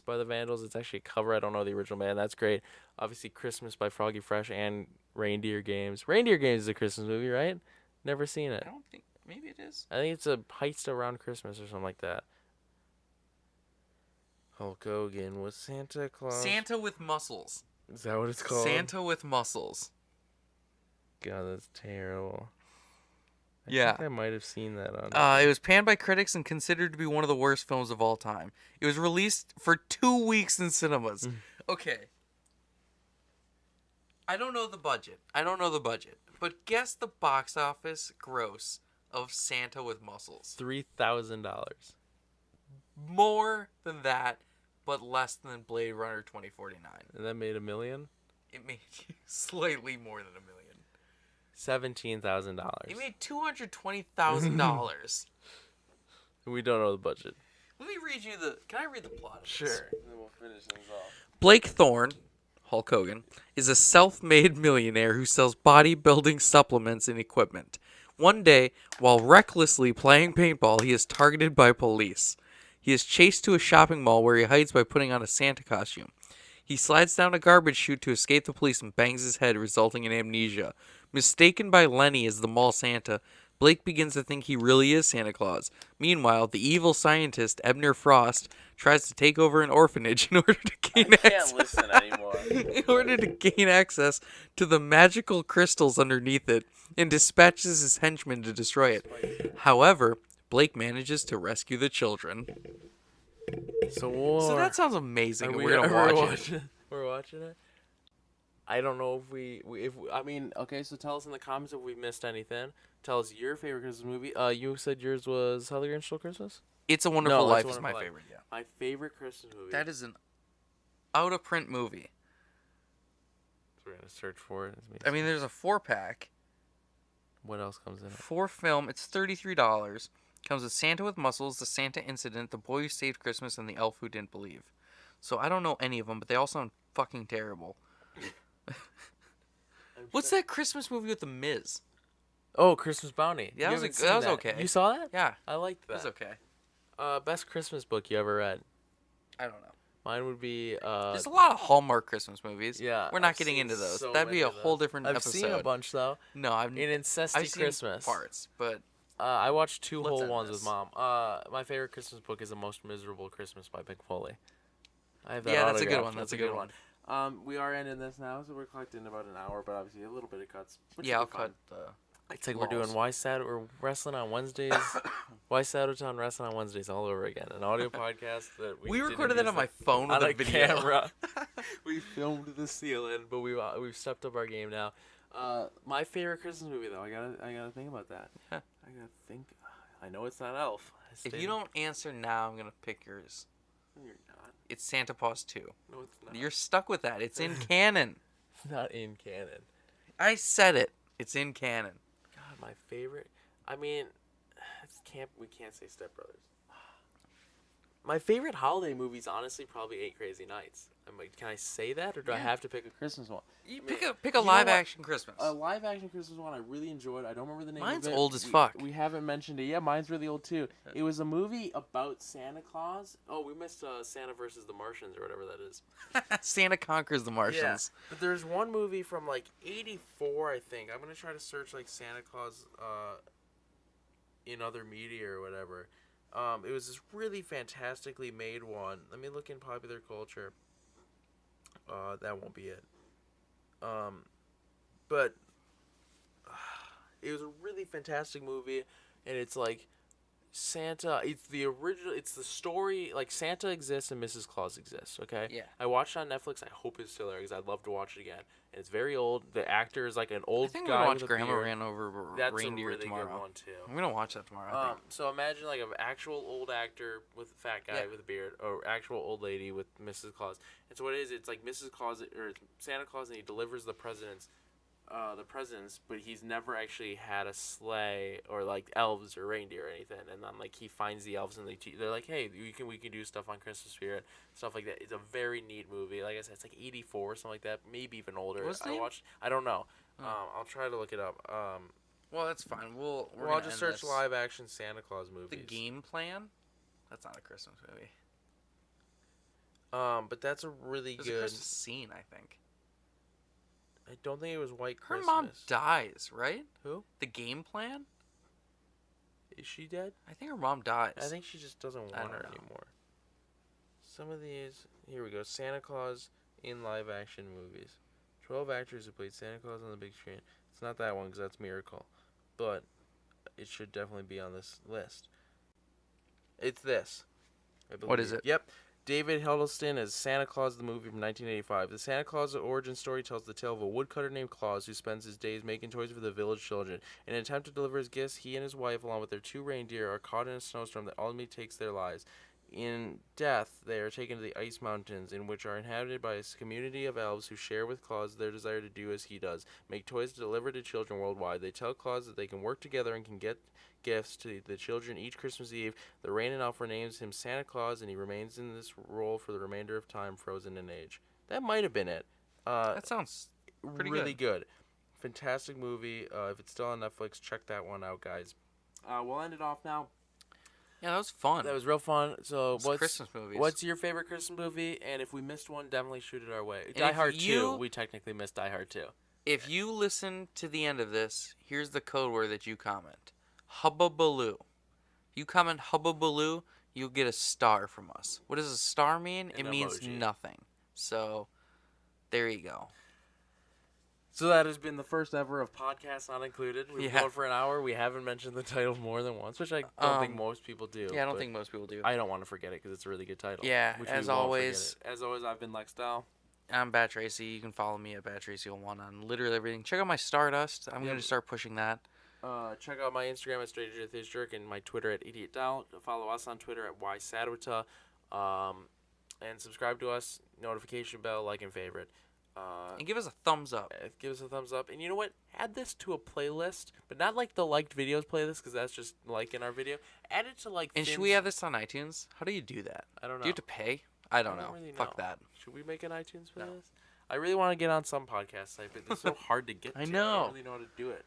A: by the Vandals. It's actually a cover. I don't know the original band. That's great. Obviously, Christmas by Froggy Fresh and Reindeer Games. Reindeer Games is a Christmas movie, right? Never seen it.
B: I don't think maybe it is.
A: I think it's a heist around Christmas or something like that. Hulk Hogan was Santa Claus.
B: Santa with muscles.
A: Is that what it's called?
B: Santa with muscles.
A: God, that's terrible. I
B: Yeah.
A: think I might have seen that on.
B: It was panned by critics and considered to be one of the worst films of all time. It was released for 2 weeks in cinemas. Okay. I don't know the budget. But guess the box office gross of Santa with muscles.
A: $3,000.
B: More than that, but less than Blade Runner 2049.
A: And that made $1 million.
B: It made slightly more than $1 million.
A: $17,000.
B: It made $220,000.
A: We don't know the budget.
B: Let me read you the. Can I read the plot of this?
A: Sure. Then we'll finish things off.
B: Blake Thorne, Hulk Hogan, is a self-made millionaire who sells bodybuilding supplements and equipment. One day, while recklessly playing paintball, he is targeted by police. He is chased to a shopping mall where he hides by putting on a Santa costume. He slides down a garbage chute to escape the police and bangs his head, resulting in amnesia. Mistaken by Lenny as the mall Santa, Blake begins to think he really is Santa Claus. Meanwhile, the evil scientist, Ebner Frost, tries to take over an orphanage in order to gain access.
A: Listen anymore.
B: In order to gain access to the magical crystals underneath it, and dispatches his henchmen to destroy it. However, Blake manages to rescue the children.
A: So
B: that sounds amazing. And we're gonna watch it.
A: We're watching it. I don't know if I mean, okay. So tell us in the comments if we missed anything. Tell us your favorite Christmas movie. You said yours was How the Grinch Stole Christmas.
B: It's a Wonderful
A: No, It's
B: Life
A: a
B: is my
A: Wonderful Life.
B: favorite. Yeah,
A: My favorite Christmas movie.
B: that is an out of print movie.
A: So we're gonna search for it.
B: I mean, there's a 4-pack.
A: What else comes in it?
B: 4 film. It's $33. Comes with Santa with Muscles, The Santa Incident, The Boy Who Saved Christmas, and The Elf Who Didn't Believe. So I don't know any of them, but they all sound fucking terrible. What's that Christmas movie with The Miz?
A: Oh, Christmas Bounty.
B: Yeah,
A: You
B: that was
A: haven't
B: was
A: seen
B: okay.
A: You saw that?
B: Yeah,
A: I liked
B: it was
A: that.
B: okay.
A: Best Christmas book you ever read?
B: I don't know.
A: Mine would be
B: There's a lot of Hallmark Christmas movies.
A: yeah.
B: We're not
A: I've
B: getting
A: seen
B: into those.
A: so
B: That'd be
A: many
B: a
A: of
B: whole
A: those.
B: different
A: I've
B: episode.
A: seen a bunch though.
B: No,
A: In Incesty
B: I've seen
A: Christmas.
B: parts, but
A: I watched 2
B: Let's
A: whole
B: end
A: ones
B: this.
A: with Mom. My favorite Christmas book is The Most Miserable Christmas by Mick Foley. I have that
B: Yeah, that's a good
A: autographed.
B: one. That's a good one.
A: We are ending this now, so we're collecting about an hour, but obviously a little bit of cuts. which
B: yeah,
A: will
B: I'll
A: be fun.
B: cut.
A: It's like we're doing Why Sad we're wrestling on Wednesdays. Why Sadowtown wrestling on Wednesdays all over again. An audio podcast that
B: We
A: didn't
B: recorded that
A: use
B: on my
A: the-
B: phone with
A: on
B: a
A: a
B: video.
A: camera. We filmed the ceiling, but we've stepped up our game now. My favorite Christmas movie though, I gotta think about that.
B: Huh.
A: I gotta think. I know it's not Elf.
B: If you don't answer now, I'm gonna pick yours.
A: You're not.
B: It's Santa Paws 2.
A: No, it's not.
B: You're stuck with that. It's in canon.
A: It's not in canon.
B: I said it. It's in canon.
A: God, my favorite. I mean, we can't say Step Brothers. My favorite holiday movie is honestly probably 8 Crazy Nights. Can I say that, or do I
B: Yeah.
A: have to pick a Christmas one?
B: You
A: I mean,
B: pick a
A: you know
B: live
A: what?
B: action Christmas.
A: A live action Christmas one I really enjoyed. I don't remember the name
B: Mine's
A: of it.
B: old as fuck.
A: We haven't mentioned it. Yeah, mine's really old too. It was a movie about Santa Claus. Oh, we missed Santa versus the Martians or whatever that is.
B: Santa Conquers the Martians.
A: Yeah. But there's one movie from like 84, I think. I'm going to try to search like Santa Claus in other media or whatever. It was this really fantastically made one. Let me look in popular culture. That won't be it. But it was a really fantastic movie, and it's like Santa. It's the original. It's the story. Like Santa exists and Mrs. Claus exists. Okay.
B: Yeah.
A: I watched it on Netflix. I hope it's still there because I'd love to watch it again. And it's very old. The actor is like an
B: I
A: old
B: think
A: guy
B: I'm gonna watch
A: with a
B: Grandma
A: beard.
B: Ran Over
A: That's
B: Reindeer
A: a really
B: tomorrow.
A: good one too.
B: I'm gonna watch that tomorrow. I think.
A: So imagine like an actual old actor with a fat guy with a beard, or actual old lady with Mrs. Claus. And so what it is, it's like Mrs. Claus or Santa Claus, and he delivers the presents, but he's never actually had a sleigh or like elves or reindeer or anything. And then like he finds the elves and they're like, hey, we can do stuff on Christmas spirit, stuff like that. It's a very neat movie. Like I said, it's like 84 or something like that, maybe even older.
B: What's the name?
A: I don't know.
B: Oh.
A: I'll try to look it up.
B: Well, that's fine.
A: I'll just search live action Santa Claus movies.
B: The Game Plan. That's not a Christmas movie.
A: But that's a really
B: There's a
A: good.
B: Christmas scene, I think.
A: I don't think it was White
B: Her
A: Christmas.
B: mom dies, right?
A: Who?
B: The Game Plan.
A: Is she dead?
B: I think her mom dies.
A: I think she just doesn't want her anymore. Some of these. Here we go. Santa Claus in live action movies. 12 actors who played Santa Claus on the big screen. It's not that one because that's Miracle. But it should definitely be on this list. It's this.
B: What is it?
A: Yep. David Huddleston as Santa Claus, the movie from 1985. The Santa Claus origin story tells the tale of a woodcutter named Claus who spends his days making toys for the village children. In an attempt to deliver his gifts, he and his wife, along with their 2 reindeer, are caught in a snowstorm that ultimately takes their lives. In death, they are taken to the Ice Mountains, in which are inhabited by a community of elves who share with Claus their desire to do as he does, make toys to deliver to children worldwide. They tell Claus that they can work together and can get gifts to the children each Christmas Eve. The reigning elf names him Santa Claus, and he remains in this role for the remainder of time, frozen in age. That might have been it.
B: That sounds pretty
A: really good. Fantastic movie. If it's still on Netflix, check that one out, guys. We'll end it off now.
B: Yeah, that was fun.
A: That was real fun. So,
B: Christmas movies.
A: What's your favorite Christmas movie? And if we missed one, definitely shoot it our way.
B: And
A: Die Hard 2. We technically missed Die Hard 2.
B: If you listen to the end of this, here's the code word that you comment. Hubba Baloo. If you comment Hubba Baloo, you'll get a star from us. What does a star mean? It means nothing. So, there you go.
A: So that has been the first ever of Podcast Not Included. We've gone for an hour. We haven't mentioned the title more than once, which I don't think most people do.
B: Yeah, I don't think most people do.
A: I don't want to forget it because it's a really good title.
B: Yeah, as always.
A: As always, I've been Lex Dow.
B: I'm Bat Tracy. You can follow me at Bat Tracy01 on literally everything. Check out my Stardust. I'm going to start pushing that.
A: Check out my Instagram at StraightJerk and my Twitter at IdiotDow. Follow us on Twitter at YSadwita. And subscribe to us, notification bell, like and favorite.
B: And give us a thumbs up.
A: Give us a thumbs up. And you know what? Add this to a playlist, but not like the liked videos playlist because that's just liking our video. Add it to like.
B: And should we have this on iTunes? How do you do that?
A: I don't know.
B: Do you have to pay? I don't know.
A: Really
B: Fuck that.
A: Should we make an iTunes for this? I really want to get on some podcast site, but it's so hard to get to.
B: I know.
A: I don't really know how to do it.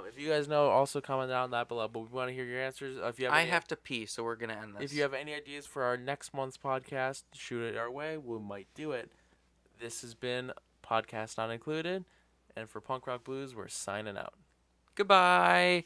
A: If you guys know, also comment down that below. But we want to hear your answers. If you have
B: I have to pee, so we're gonna end this.
A: If you have any ideas for our next month's podcast, shoot it our way. We might do it. This has been Podcast Not Included, and for Punk Rock Blues, we're signing out.
B: Goodbye.